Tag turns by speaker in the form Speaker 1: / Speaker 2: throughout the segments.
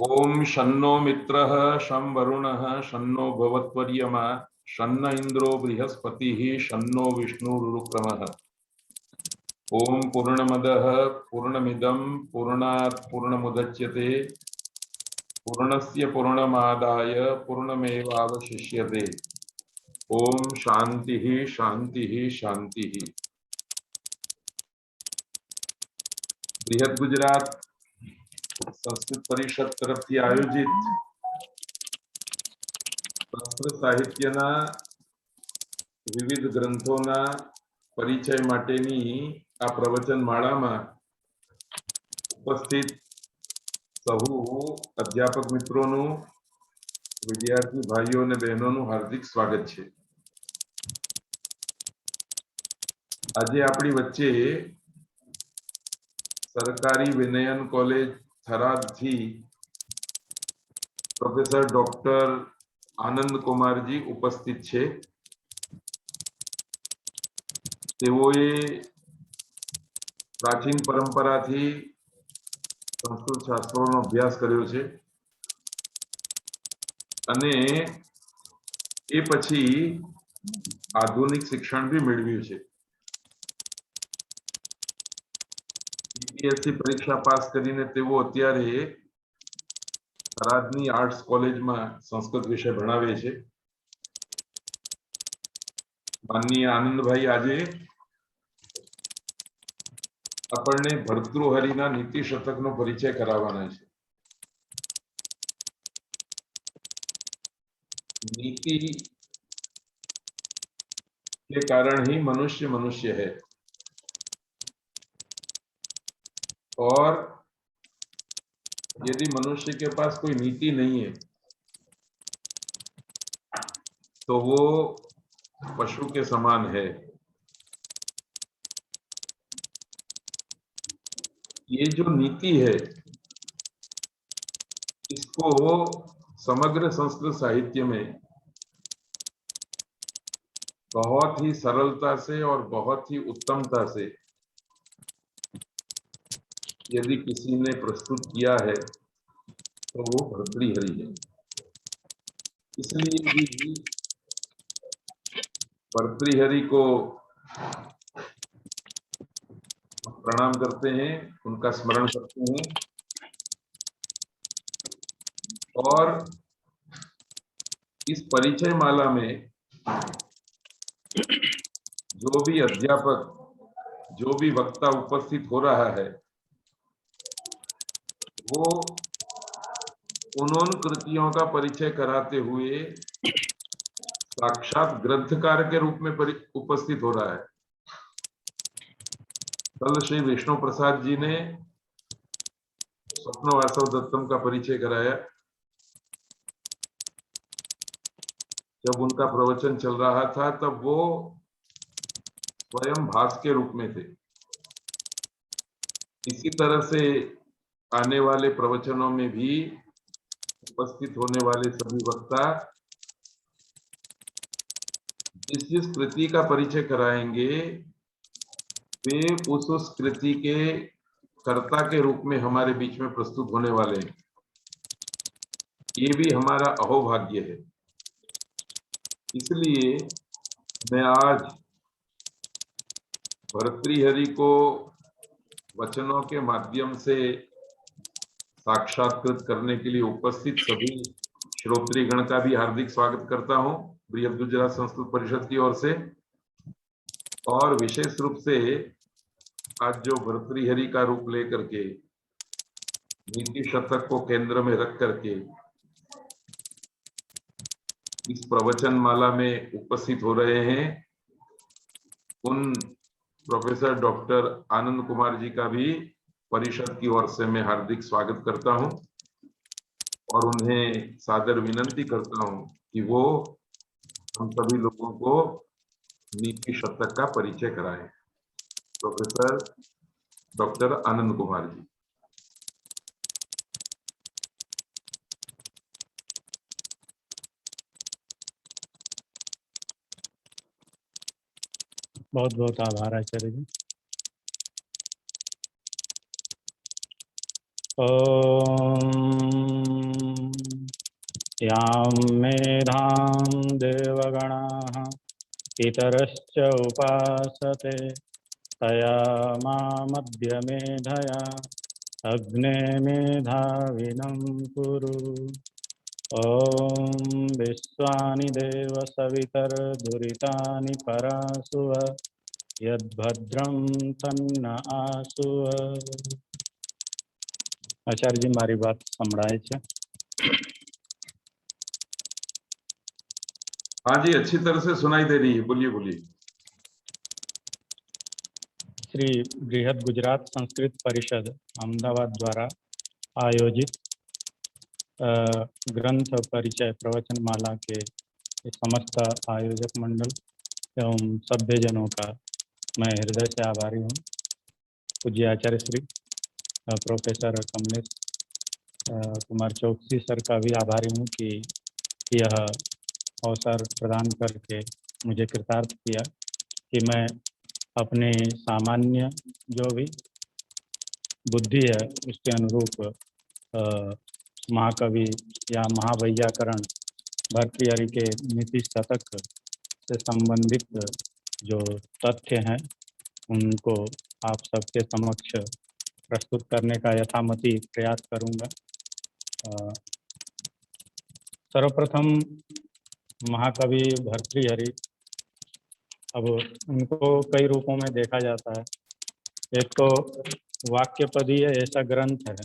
Speaker 1: ओम शन्नो मित्रः शं वरुणः शन्नो भवत्वर्यमा शन्न इंद्रो बृहस्पतिः शन्नो विष्णुरुक्रमः। ओम पूर्णमदः पूर्णमिदं पूर्णात् पूर्णमुदच्यते पूर्णस्य पूर्णमादाय पूर्णमेवावशिष्यते। ओम शांतिः शांतिः शांतिः। बृहद गुजरात संस्कृत परिषद तरफથી आयोजित શાસ્ત્ર સાહિત્યના વિવિધ ગ્રંથોના પરિચય માટેની આ પ્રવચન માળામાં ઉપસ્થિત સહુ અધ્યાપક મિત્રોનું, વિદ્યાર્થી ભાઈઓ અને બહેનોનું હાર્દિક સ્વાગત છે। આજે આપણી વચ્ચે સરકારી વિનયન કોલેજ થરાદથી પ્રોફેસર ડોક્ટર આનંદ કુમારજી ઉપસ્થિત છે। તેઓએ પ્રાચીન પરંપરાથી સંસ્કૃત શાસ્ત્રોનો અભ્યાસ કર્યો છે અને એ પછી આધુનિક શિક્ષણ બી મેળવ્યું છે। યુપીએસસી પરીક્ષા પાસ કરીને તેઓ અત્યારે થરાદની આર્ટ્સ કોલેજમાં સંસ્કૃત વિષય ભણાવે છે। માનનીય આનંદભાઈ આજે આપણને ભર્તૃહરિના નીતિ શતકનો પરિચય કરાવવાના છે। नीति के कारण ही मनुष्य मनुष्य है और यदि मनुष्य के पास कोई नीति नहीं है तो वो पशु के समान है। ये जो नीति है इसको समग्र संस्कृत साहित्य में बहुत ही सरलता से और बहुत ही उत्तमता से यदि किसी ने प्रस्तुत किया है तो वो भर्तृहरि है। इसलिए भी भर्तृहरि को प्रणाम करते हैं, उनका स्मरण करते हैं और इस परिचय माला में जो भी अध्यापक, जो भी वक्ता उपस्थित हो रहा है वो उन कृतियों का परिचय कराते हुए साक्षात ग्रंथकार के रूप में उपस्थित हो रहा है। कल श्री विष्णु प्रसाद जी ने स्वप्न वासव दत्तम का परिचय कराया। जब उनका प्रवचन चल रहा था तब वो स्वयं भास के रूप में थे। इसी तरह से आने वाले प्रवचनों में भी उपस्थित होने वाले सभी वक्ता जिस कृति का परिचय कराएंगे वे उस कृति के कर्ता के रूप में हमारे बीच में प्रस्तुत होने वाले हैं। ये भी हमारा अहोभाग्य है। इसलिए मैं आज भर्तृहरि को वचनों के माध्यम से साक्षात्कृत करने के लिए उपस्थित सभी श्रोत्रीगण का भी हार्दिक स्वागत करता हूं बृहद गुजरात संस्कृत परिषद की ओर से। और विशेष रूप से आज जो भर्तृहरि का रूप लेकर के नीति शतक को केंद्र में रख करके इस प्रवचन माला में उपस्थित हो रहे हैं उन प्रोफेसर डॉक्टर आनंद कुमार जी का भी परिषद की ओर से मैं हार्दिक स्वागत करता हूं और उन्हें सादर विनंती करता हूं कि वो हम सभी लोगों को नीति शतक का परिचय कराएं। Professor doctor Anand Kumar ji.
Speaker 2: बहुत बहुत आभार आचार्य जी। ओम यां मेधां देवगणाः पितरश्च उपासते तया मामद्य मेधया अग्ने मेधाविनं कुरु। ॐ विश्वानि देव सवितर्दुरितानि परासुव यद्भद्रं तन्न आसुव। आचार्य जी मारी बात संभळाय છે?
Speaker 1: हाँ जी, अच्छी तरह से सुनाई दे रही है, बोलिए बोलिए।
Speaker 2: श्री बृहद गुजरात संस्कृत परिषद अहमदाबाद द्वारा आयोजित ग्रंथ परिचय प्रवचन माला के समस्त आयोजक मंडल एवं सभ्यजनों का मैं हृदय से आभारी हूँ। पूज्य आचार्य श्री प्रोफेसर कमलेश कुमार चौकसी सर का भी आभारी हूँ कि यह अवसर प्रदान करके मुझे कृतार्थ किया कि मैं अपने सामान्य जो भी बुद्धि है उसके अनुरूप महाकवि या महावैयाकरण भर्तृहरि के नीति शतक से संबंधित जो तथ्य हैं उनको आप सबके समक्ष प्रस्तुत करने का यथामति प्रयास करूंगा। सर्वप्रथम महाकवि भर्तृहरि, अब उनको कई रूपों में देखा जाता है। एक तो वाक्यपदीय ऐसा ग्रंथ है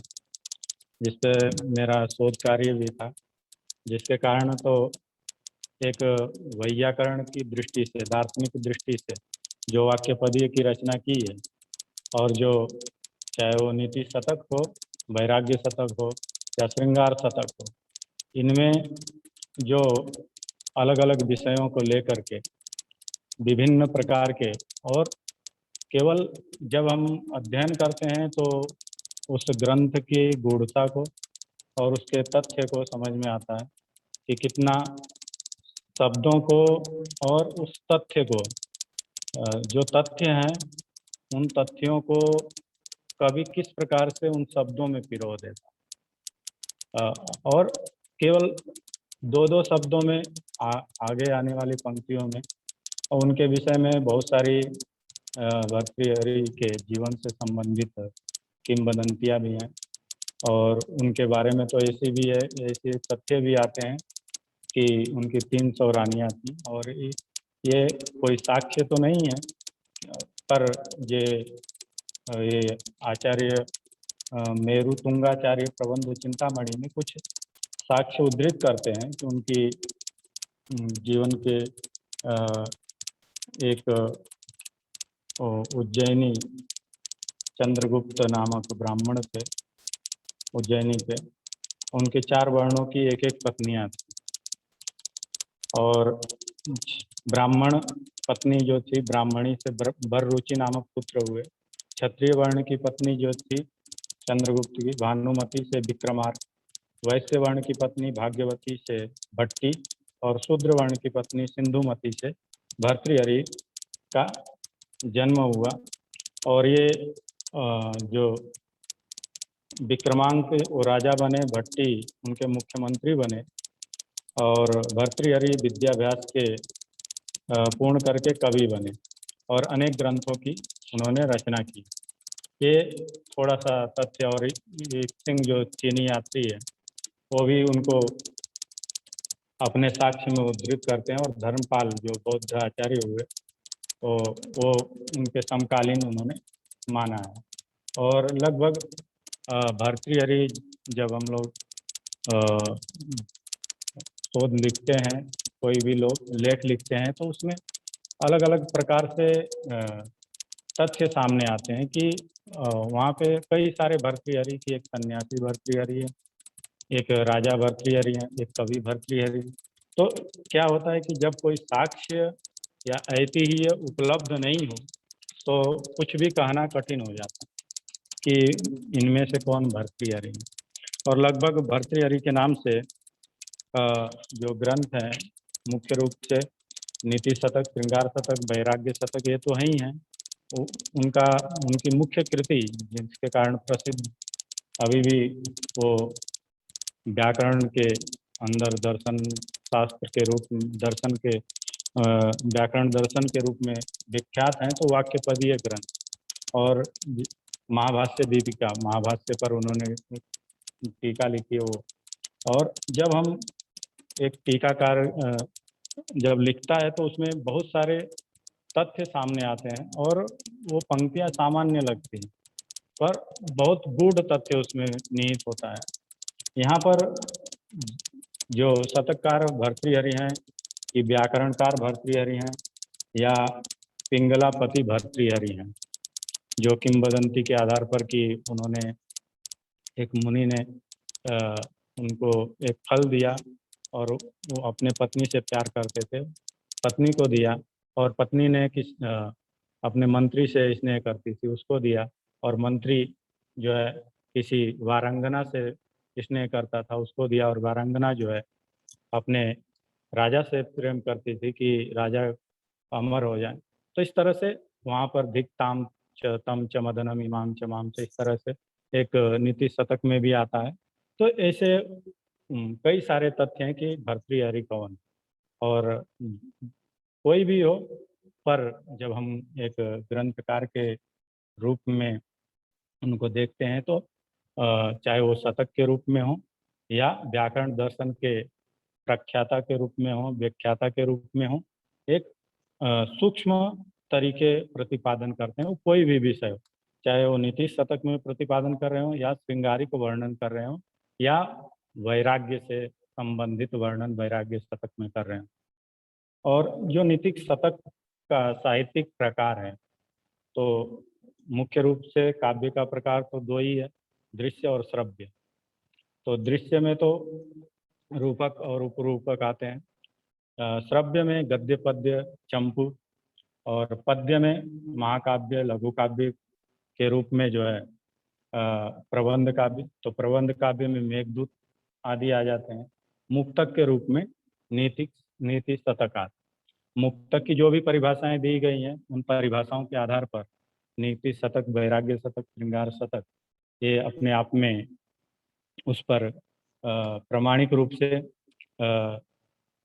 Speaker 2: जिस पे मेरा शोध कार्य भी था, जिसके कारण तो एक वैयाकरण की दृष्टि से, दार्शनिक दृष्टि से जो वाक्यपदीय की रचना की है और जो चाहे वो नीति शतक हो, वैराग्य शतक हो या श्रृंगार शतक हो, इनमें जो अलग अलग विषयों को लेकर के विभिन्न प्रकार के, और केवल जब हम अध्ययन करते हैं तो उस ग्रंथ की गूढ़ता को और उसके तथ्य को समझ में आता है कि कितना शब्दों को और उस तथ्य को, जो तथ्य हैं उन तथ्यों को कवि किस प्रकार से उन शब्दों में पिरो देता, और केवल दो दो शब्दों में आगे आने वाली पंक्तियों में और उनके विषय में बहुत सारी भर्तृहरि के जीवन से संबंधित किंवदंतियाँ भी हैं और उनके बारे में तो ऐसे भी है, ऐसे तथ्य भी आते हैं कि उनकी 300 रानियाँ थी, और ये कोई साक्ष्य तो नहीं है, पर ये आचार्य मेरु तुंगाचार्य प्रबंध चिंतामणि में कुछ साक्ष्य उद्धृत करते हैं कि उनकी जीवन के एक उज्जैनी चंद्रगुप्त नामक ब्राह्मण थे उज्जैनी के, उनके 4 वर्णों की एक एक पत्नियां थी, और ब्राह्मण पत्नी जो थी ब्राह्मणी से बररुचि नामक पुत्र हुए। क्षत्रिय वर्ण की पत्नी जो थी चंद्रगुप्त की, भानुमति से विक्रमार्क। वैश्य वर्ण की पत्नी भाग्यवती से भट्टी, और शूद्र वर्ण की पत्नी सिंधुमती से भर्तृहरि का जन्म हुआ। और ये जो विक्रमांक वो राजा बने, भट्टी उनके मुख्यमंत्री बने, और भर्तृहरि विद्याभ्यास के पूर्ण करके कवि बने और अनेक ग्रंथों की उन्होंने रचना की। ये थोड़ा सा तथ्य। और एक सिंह जो चीनी यात्री है वो भी उनको अपने साक्ष्य में उद्धृत करते हैं, और धर्मपाल जो बौद्ध आचार्य हुए तो वो उनके समकालीन उन्होंने माना है। और लगभग भर्तृहरि जब हम लोग शोध लिखते हैं, कोई भी लोग लेख लिखते हैं, तो उसमें अलग अलग प्रकार से तथ्य सामने आते हैं कि वहाँ पे कई सारे भर्तृहरि की, एक सन्यासी भर्तृहरि है, एक राजा भर्तृहरि है, एक कवि भर्तृहरि। तो क्या होता है कि जब कोई साक्ष्य या ऐतिह्य उपलब्ध नहीं हो तो कुछ भी कहना कठिन हो जाता है कि इनमें से कौन भर्तृहरि है। और लगभग भर्तृहरि के नाम से जो ग्रंथ हैं मुख्य रूप से नीति शतक, श्रृंगार शतक, वैराग्य शतक, ये तो है ही हैं। उनकी मुख्य कृति जिसके कारण प्रसिद्ध अभी भी वो व्याकरण के अंदर दर्शन शास्त्र के रूप दर्शन के व्याकरण दर्शन के रूप में विख्यात हैं, तो वाक्यपदीय ग्रंथ। और महाभाष्य दीपिका, महाभाष्य पर उन्होंने टीका लिखी वो। और जब हम एक टीकाकार जब लिखता है तो उसमें बहुत सारे तथ्य सामने आते हैं और वो पंक्तियां सामान्य लगती हैं, पर बहुत गूढ़ तथ्य उसमें निहित होता है। यहाँ पर जो शतककार भर्तृहरि हैं कि व्याकरणकार भर्तृहरि हैं या पिंगलापति भर्तृहरि हैं, जो किंवदंती के आधार पर कि उन्होंने एक मुनि ने उनको एक फल दिया और वो अपने पत्नी से प्यार करते थे, पत्नी को दिया, और पत्नी ने अपने मंत्री से स्नेह करती थी, उसको दिया, और मंत्री जो है किसी वारंगना से स्नेह करता था, उसको दिया, और वारंगना जो है अपने राजा से प्रेम करती थी कि राजा अमर हो जाए। तो इस तरह से वहाँ पर धिक ताम च तम च मदनम इमाम च माम च, इस तरह से एक नीति शतक में भी आता है। तो ऐसे कई सारे तथ्य हैं कि भर्तृहरि कौन, और कोई भी हो, पर जब हम एक ग्रंथकार के रूप में उनको देखते हैं तो चाहे वो शतक के रूप में हो या व्याकरण दर्शन के प्रख्याता के रूप में हो, व्याख्याता के रूप में हो, एक सूक्ष्म तरीके प्रतिपादन करते हैं। वो कोई भी विषय हो, चाहे वो नीति शतक में प्रतिपादन कर रहे हो या श्रृंगारिक वर्णन कर रहे हो या वैराग्य से संबंधित वर्णन वैराग्य शतक में कर रहे हो। और जो नीतिक शतक का साहित्यिक प्रकार है, तो मुख्य रूप से काव्य का प्रकार तो दो ही है, दृश्य और श्रव्य। तो दृश्य में तो रूपक और उपरूपक आते हैं, श्रव्य में गद्य पद्य चंपू, और पद्य में महाकाव्य लघु काव्य के रूप में जो है प्रबंध काव्य। तो प्रबंध काव्य में मेघदूत आदि आ जाते हैं। मुक्तक के रूप में नीति शतक आते। मुक्तक की जो भी परिभाषाएं दी गई हैं उन परिभाषाओं के आधार पर नीति शतक, वैराग्य शतक, श्रृंगार शतक, ये अपने आप में उस पर प्रामाणिक रूप से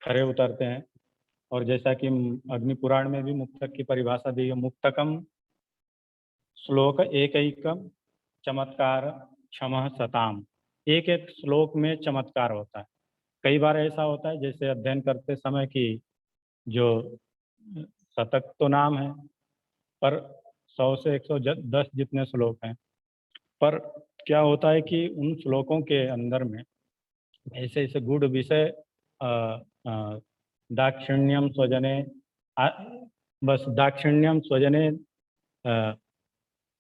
Speaker 2: खरे उतरते हैं। और जैसा कि अग्नि पुराण में भी मुक्तक की परिभाषा दी है, मुक्तकम श्लोक एकैकम चमत्कार क्षमः सताम। एक एक श्लोक में चमत्कार होता है। कई बार ऐसा होता है जैसे अध्ययन करते समय कि जो शतक तो नाम है, पर 100 से 110 जितने श्लोक हैं, पर क्या होता है कि उन श्लोकों के अंदर में ऐसे ऐसे गूढ़ विषय दाक्षिण्यम स्वजने, बस दाक्षिण्यम स्वजने,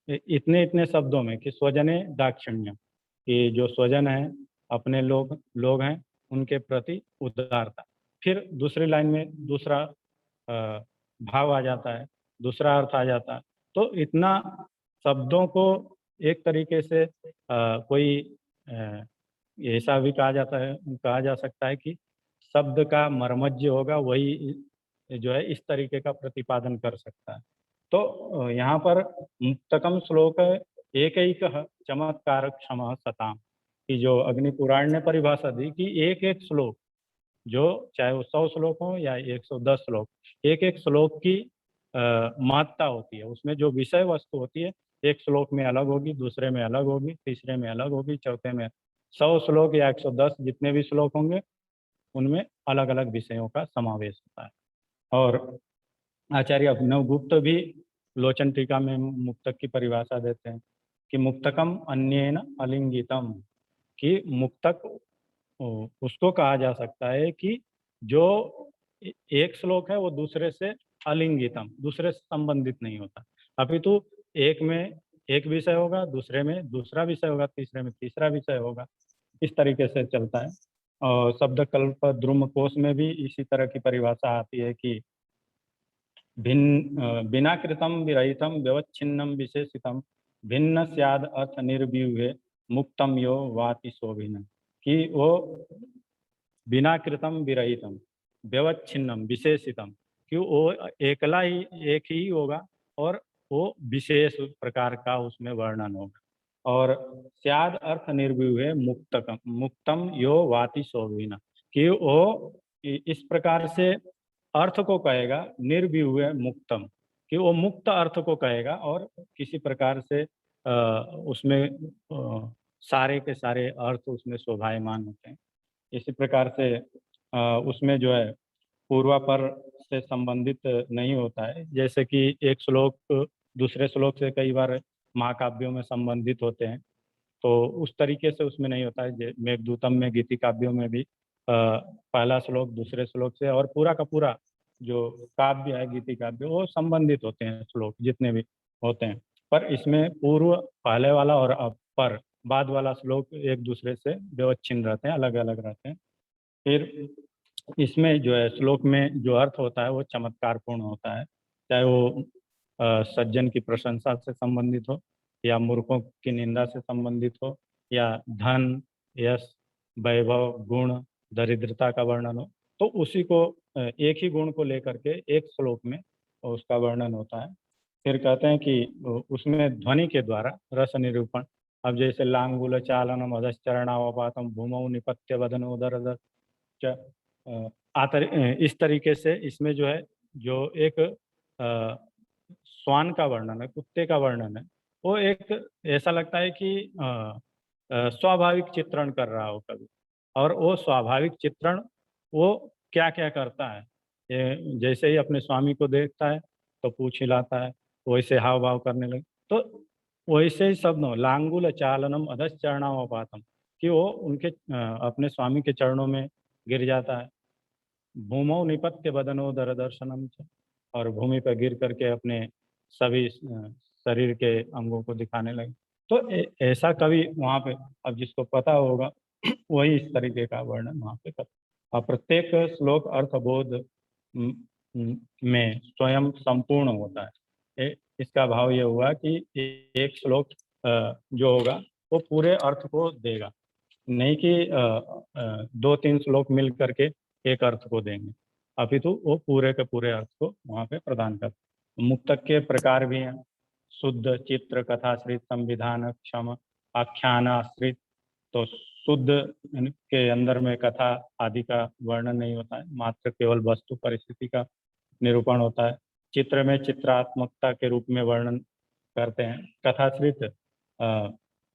Speaker 2: इतने इतने शब्दों में कि स्वजने दाक्षिण्यम, कि जो स्वजन है अपने लोग हैं उनके प्रति उदारता। फिर दूसरी लाइन में दूसरा भाव आ जाता है, दूसरा अर्थ आ जाता है। तो इतना शब्दों को एक तरीके से कोई ऐसा भी कहा जा सकता है कि शब्द का मर्मज्ञ जो होगा वही जो है इस तरीके का प्रतिपादन कर सकता है। तो यहाँ पर मुक्तकम श्लोक एक चमत्कार क्षमा सताम की जो अग्नि पुराण ने परिभाषा दी कि एक एक श्लोक, जो चाहे वो 100 श्लोक हो या 110 श्लोक, एक एक श्लोक की महत्ता होती है। उसमें जो विषय वस्तु होती है एक श्लोक में अलग होगी, दूसरे में अलग होगी, तीसरे में अलग होगी, चौथे में। 100 श्लोक या 110 जितने भी श्लोक होंगे उनमें अलग अलग विषयों का समावेश होता है। और आचार्य अभिनवगुप्त भी लोचन टीका में मुक्तक की परिभाषा देते हैं कि मुक्तकम अन्येन अलिंगितम, कि मुक्तक उसको कहा जा सकता है कि जो एक श्लोक है वो दूसरे से अलिंगितम, दूसरे से संबंधित नहीं होता, अपितु एक में एक विषय होगा, दूसरे में दूसरा विषय होगा, तीसरे में तीसरा विषय होगा, इस तरीके से चलता है। और शब्दकल्प द्रुम कोश में भी इसी तरह की परिभाषा आती है कि बिना कृतम विरहितम व्यवच्छिन्नम विशेषितम भिन्न स्याद अर्थ निर्व्यूहे मुक्तम यो वाति शोभिन, कि वो बिना कृतम विरहितम व्यवच्छिन्नम विशेषितम, कि वो एकला ही एक ही होगा और वो विशेष प्रकार का उसमें वर्णन होगा। और स्याद अर्थ निर्व्यूहे मुक्तम यो वाति शोभिन, कि वो इस प्रकार से अर्थ को कहेगा निर्व्यूह मुक्तम, कि वो मुक्त अर्थ को कहेगा और किसी प्रकार से उसमें सारे के सारे अर्थ उसमें शोभायमान होते हैं। इसी प्रकार से उसमें जो है पूर्वापर से संबंधित नहीं होता है, जैसे कि एक श्लोक दूसरे श्लोक से कई बार महाकाव्यों में संबंधित होते हैं, तो उस तरीके से उसमें नहीं होता है। मेघदूतम में गीति काव्यों में भी पहला श्लोक दूसरे श्लोक से और पूरा का पूरा जो काव्य है गीति काव्य वो संबंधित होते हैं, श्लोक जितने भी होते हैं। पर इसमें पूर्व पहले वाला और अपर बाद वाला श्लोक एक दूसरे से व्यवच्छिन्न रहते हैं, अलग अलग रहते हैं। फिर इसमें जो है श्लोक में जो अर्थ होता है वो चमत्कारपूर्ण होता है, चाहे वो सज्जन की प्रशंसा से संबंधित हो या मूर्खों की निंदा से संबंधित हो या धन यश वैभव गुण दरिद्रता का वर्णन हो, तो उसी को एक ही गुण को लेकर के एक श्लोक में उसका वर्णन होता है। फिर कहते हैं कि उसमें ध्वनि के द्वारा रस निरूपण, अब जैसे लांगुल चालनम अधश्चरणावपातम भूमौ निपत्य वदनो दरद इस तरीके से इसमें जो है जो एक श्वान का वर्णन है, कुत्ते का वर्णन है, वो एक ऐसा लगता है कि स्वाभाविक चित्रण कर रहा हो कभी, और वो स्वाभाविक चित्रण वो क्या क्या करता है, ये जैसे ही अपने स्वामी को देखता है तो पूंछ हिलाता है, वैसे हाव भाव करने लगे, तो वैसे ही शब्द लांगुल चालनम अधस चरणावपातम, कि वो उनके अपने स्वामी के चरणों में गिर जाता है। भूमौ निपत्य बदनो दर दर्शनम च, और भूमि पर गिर करके अपने सभी शरीर के अंगों को दिखाने लगे। तो ऐसा कवि वहाँ पे, अब जिसको पता होगा वही इस तरीके का वर्णन वहाँ पे करता। और प्रत्येक श्लोक अर्थबोध में स्वयं संपूर्ण होता है। इसका भाव ये हुआ कि एक श्लोक जो होगा वो पूरे अर्थ को देगा, नहीं कि दो तीन श्लोक मिल करके एक अर्थ को देंगे, अपितु वो पूरे के पूरे अर्थ को वहाँ पे प्रदान करते। मुक्तक के प्रकार भी हैं, शुद्ध चित्र कथाश्रित संविधान क्षम आख्यान आश्रित, तो शुद्ध के अंदर में कथा आदि का वर्णन नहीं होता है, मात्र केवल वस्तु परिस्थिति का निरूपण होता है। चित्र में चित्रात्मकता के रूप में वर्णन करते हैं। कथाश्रित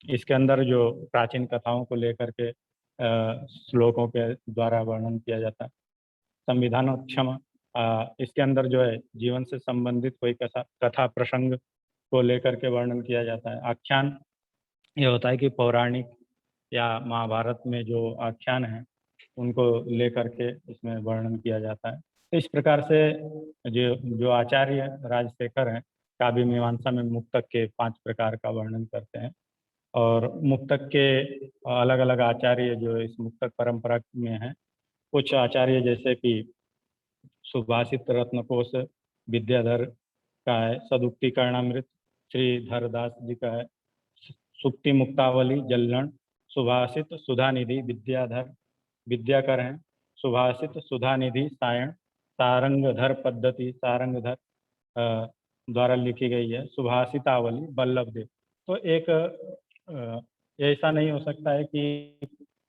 Speaker 2: इसके अंदर जो प्राचीन कथाओं को लेकर के श्लोकों के द्वारा वर्णन किया जाता है। संविधानोक्षम इसके अंदर जो है जीवन से संबंधित कोई कथा प्रसंग को लेकर के वर्णन किया जाता है। आख्यान ये होता है कि पौराणिक या महाभारत में जो आख्यान हैं उनको लेकर के इसमें वर्णन किया जाता है। तो इस प्रकार से जो आचार्य राजशेखर हैं काव्य मीमांसा में मुक्तक के 5 प्रकार का वर्णन करते हैं। और मुक्तक के अलग अलग आचार्य जो इस मुक्तक परंपरा में हैं, कुछ आचार्य जैसे कि सुभाषित रत्नकोश विद्याधर का है, सदुक्ति कर्णामृत श्रीधर दास जी का है, सुक्ति मुक्तावली जल्लण, सुभाषित सुधानिधि विद्याधर विद्याकर हैं, सुभाषित सुधानिधि सायण सारंगधर पद्धति सारंगधर द्वारा लिखी गई है, सुभाषितावली वल्लभ देव। तो एक ऐसा नहीं हो सकता है कि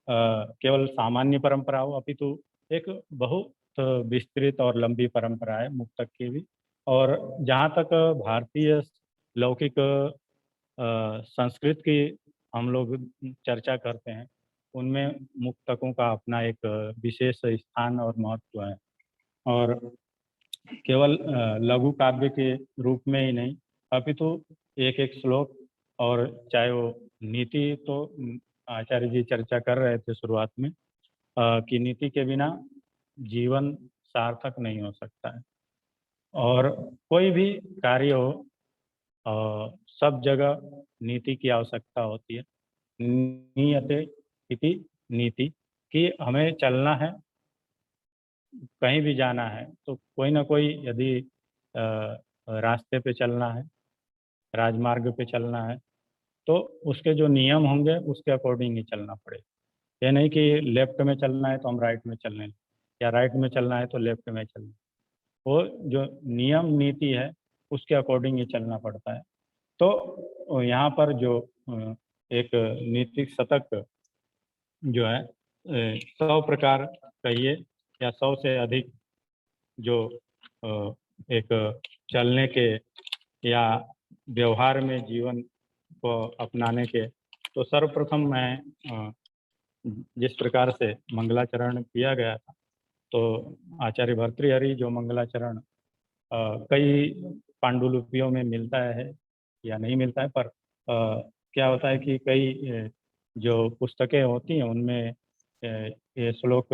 Speaker 2: केवल सामान्य परंपरा हो, अपितु एक बहुत विस्तृत और लंबी परंपरा है मुक्तक की भी। और जहाँ तक भारतीय लौकिक संस्कृत की हम लोग चर्चा करते हैं, उनमें मुक्तकों का अपना एक विशेष स्थान और महत्व है। और केवल लघु काव्य के रूप में ही नहीं, अपितु एक एक श्लोक, और चाहे वो नीति, तो आचार्य जी चर्चा कर रहे थे शुरुआत में कि नीति के बिना जीवन सार्थक नहीं हो सकता है। और कोई भी कार्य हो सब जगह नीति की आवश्यकता होती है। नियते इति नीति, कि हमें चलना है, कहीं भी जाना है तो कोई ना कोई, यदि रास्ते पे चलना है, राजमार्ग पे चलना है, तो उसके जो नियम होंगे उसके अकॉर्डिंग ही चलना पड़ेगा। ये नहीं कि लेफ्ट में चलना है तो हम राइट में चलने, या राइट में चलना है तो लेफ्ट में चलना। वो जो नियम नीति है उसके अकॉर्डिंग ही चलना पड़ता है। तो यहाँ पर जो एक नीतिक शतक जो है 100 प्रकार कहिए या 100 से अधिक जो एक चलने के या व्यवहार में जीवन को अपनाने के, तो सर्वप्रथम मैं जिस प्रकार से मंगलाचरण किया गया था, तो आचार्य भर्तृहरि जो मंगलाचरण कई पांडुलिपियों में मिलता है या नहीं मिलता है, पर क्या होता है कि कई जो पुस्तकें होती हैं उनमें ये श्लोक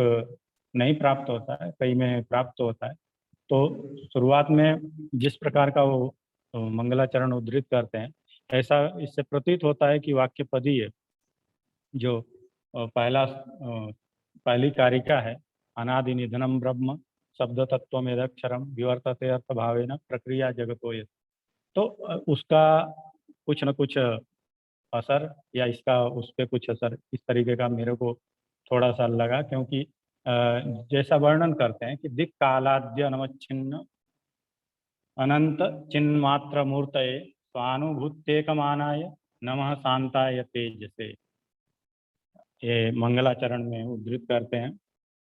Speaker 2: नहीं प्राप्त होता है, कई में प्राप्त होता है। तो शुरुआत में जिस प्रकार का वो मंगलाचरण उद्धृत करते हैं, ऐसा इससे प्रतीत होता है कि वाक्य पदीय जो पहली कारिका है, अनादि निधनम ब्रह्म शब्द तत्व मेदक्षरम विवर्तते अर्थ भावेन प्रक्रिया जगतो यत्। तो उसका कुछ न कुछ असर या इसका उस पर कुछ असर इस तरीके का मेरे को थोड़ा सा लगा, क्योंकि जैसा वर्णन करते हैं कि दिक् कालाद्य नमच्छिन्न अनंत चिन्मात्र मूर्तये स्वानुभूत्येकमानाय नमः शांताय तेजसे। ये मंगलाचरण में उद्धृत करते हैं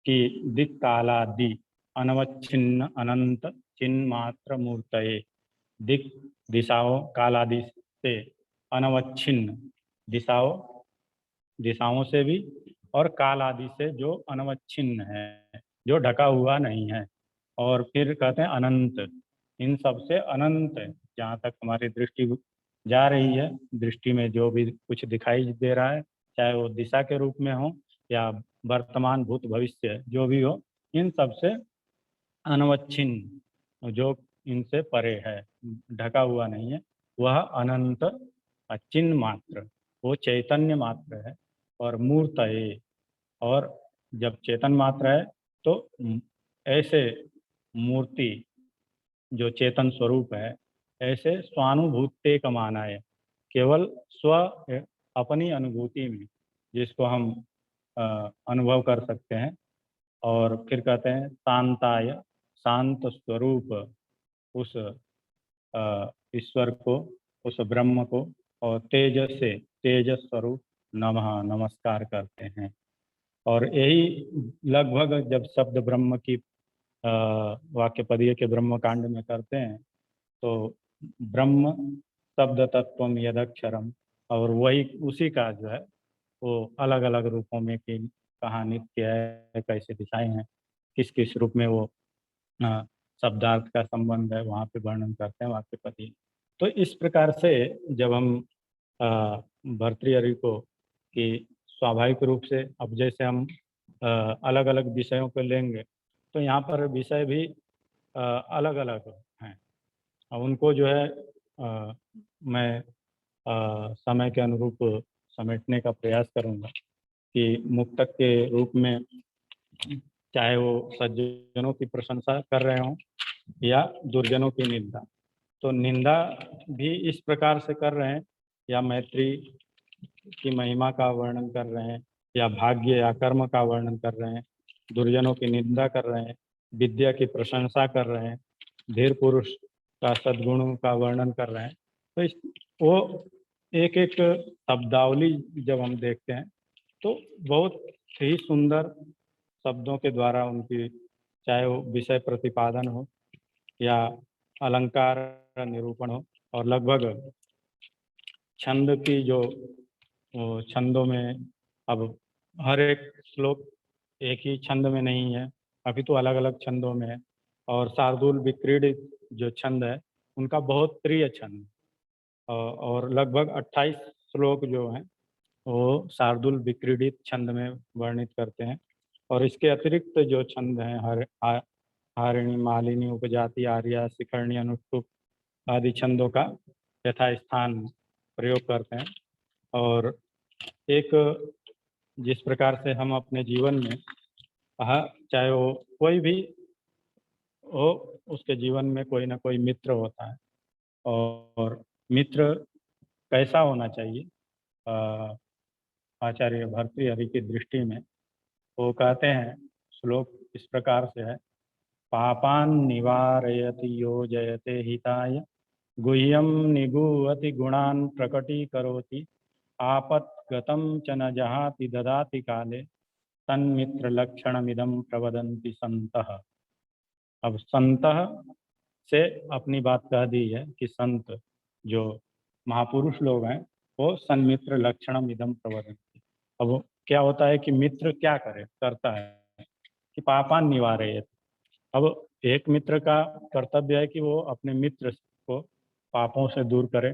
Speaker 2: कि दिक् कालादि अनवच्छिन्न अनंत चिन्मात्र मूर्तये, दिक् दिशाओं कालादि से, अनवच्छिन्न दिशाओं से भी, और काल आदि से जो अनवच्छिन्न है, जो ढका हुआ नहीं है, और फिर कहते हैं अनंत, इन सब से अनंत है। जहाँ तक हमारी दृष्टि जा रही है, दृष्टि में जो भी कुछ दिखाई दे रहा है, चाहे वो दिशा के रूप में हो या वर्तमान भूत भविष्य जो भी हो, इन सब से अनवच्छिन्न, जो इनसे परे है, ढका हुआ नहीं है, वह अनंत अचिन्ह मात्र, वो चैतन्य मात्र है। और मूर्त है, और जब चेतन मात्र है तो ऐसे मूर्ति जो चेतन स्वरूप है, ऐसे स्वानुभूते कमाना है, केवल स्व अपनी अनुभूति में जिसको हम अनुभव कर सकते हैं। और फिर कहते हैं शांताय, शांत स्वरूप उस ईश्वर को, उस ब्रह्म को, और तेजस से, तेजस स्वरूप नमः, नमस्कार करते हैं। और यही लगभग जब शब्द ब्रह्म की वाक्य पदीय के ब्रह्म कांड में करते हैं, तो ब्रह्म शब्द तत्वम यदक्षरम, और वही उसी का जो है वो अलग अलग रूपों में कि कहाँ नित्य है, कैसे दिशाएं हैं, किस किस रूप में वो शब्दार्थ का संबंध है, वहाँ पे वर्णन करते हैं वाक्य पदीय। तो इस प्रकार से जब हम भर्तृहरि को कि स्वाभाविक रूप से, अब जैसे हम अलग अलग विषयों को लेंगे तो यहाँ पर विषय भी अलग अलग हैं, उनको जो है मैं समय के अनुरूप समेटने का प्रयास करूँगा कि मुक्तक के रूप में चाहे वो सज्जनों की प्रशंसा कर रहे हों या दुर्जनों की निंदा, तो निंदा भी इस प्रकार से कर रहे हैं, या मैत्री की महिमा का वर्णन कर रहे हैं, या भाग्य या कर्म का वर्णन कर रहे हैं, दुर्जनों की निंदा कर रहे हैं, विद्या की प्रशंसा कर रहे हैं, धीर पुरुष का सद्गुणों का वर्णन कर रहे हैं। तो वो एक एक शब्दावली जब हम देखते हैं तो बहुत ही सुंदर शब्दों के द्वारा उनकी, चाहे वो विषय प्रतिपादन हो या अलंकार निरूपण हो, और लगभग छंद की जो छंदों में, अब हर एक श्लोक एक ही छंद में नहीं है, अभी तो अलग अलग छंदों में है। और शार्दुल विक्रीडित जो छंद है उनका बहुत प्रिय छंद, और लगभग 28 श्लोक जो हैं वो शार्दुल विक्रीडित छंद में वर्णित करते हैं। और इसके अतिरिक्त जो छंद हैं, हारिणी, मालिनी, उपजाति, आर्या, शिखरणी, अनुष्टुप आदि छंदों का यथास्थान प्रयोग करते हैं। और एक जिस प्रकार से हम अपने जीवन में, चाहे वो कोई भी हो, उसके जीवन में कोई ना कोई मित्र होता है, और मित्र कैसा होना चाहिए, आचार्य भर्तृहरि की दृष्टि में वो कहते हैं, श्लोक इस प्रकार से है, पापान निवारयति यो जयते हिताय, गुह्यम निगूहति गुणान प्रकटीकरोति, आपत्गतं च न जहाति ददाति काले, तन्मित्र लक्षणमिदं प्रवदन्ति संतः। अब संतः से अपनी बात कह दी है कि संत जो महापुरुष लोग हैं वो सन्मित्र लक्षणम इदम प्रवदन्ति। अब क्या होता है कि मित्र क्या करता है कि पापान निवारयेत। अब एक मित्र का कर्तव्य है कि वो अपने मित्र को पापों से दूर करे,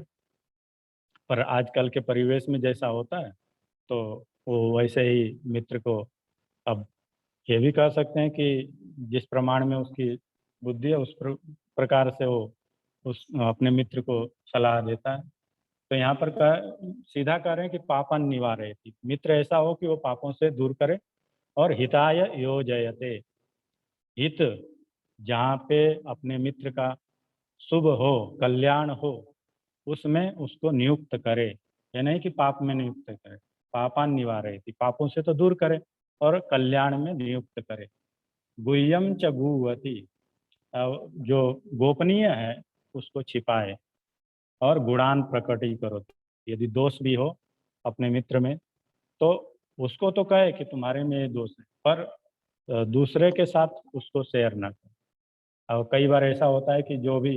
Speaker 2: पर आजकल के परिवेश में जैसा होता है तो वो वैसे ही मित्र को, अब ये भी कह सकते हैं कि जिस प्रमाण में उसकी बुद्धि है उस प्रकार से वो उस अपने मित्र को सलाह देता है। तो यहाँ पर सीधा कह रहे हैं कि पापन निवारयति, मित्र ऐसा हो कि वो पापों से दूर करे। और हिताय योजयते, हित जहाँ पे अपने मित्र का शुभ हो, कल्याण हो, उसमें उसको नियुक्त करे। ये नहीं कि पाप में नियुक्त करे, पापान निवारयति, पापों से तो दूर करे और कल्याण में नियुक्त करे। गुह्यम च गुवती, जो गोपनीय है उसको छिपाए। और गुणान प्रकटी करो, यदि दोष भी हो अपने मित्र में तो उसको तो कहे कि तुम्हारे में ये दोष है, पर दूसरे के साथ उसको शेयर ना करें। और कई बार ऐसा होता है कि जो भी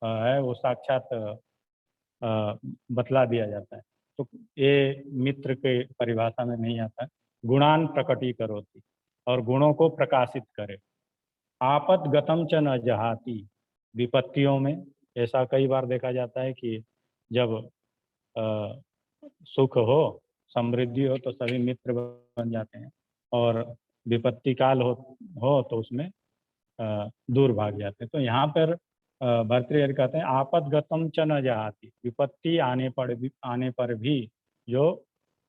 Speaker 2: है वो साक्षात बतला दिया जाता है, तो ये मित्र के परिभाषा में नहीं आता है। गुणान प्रकटी करोति, और गुणों को प्रकाशित करे। आपत गतम च न जहाती, विपत्तियों में ऐसा कई बार देखा जाता है कि जब अ, सुख हो, समृद्धि हो तो सभी मित्र बन जाते हैं, और विपत्ति काल हो तो उसमें दूर भाग जाते हैं। तो यहाँ पर भर्तृहरि कहते हैं आपदगतम च न जहाती, विपत्ति आने पर भी जो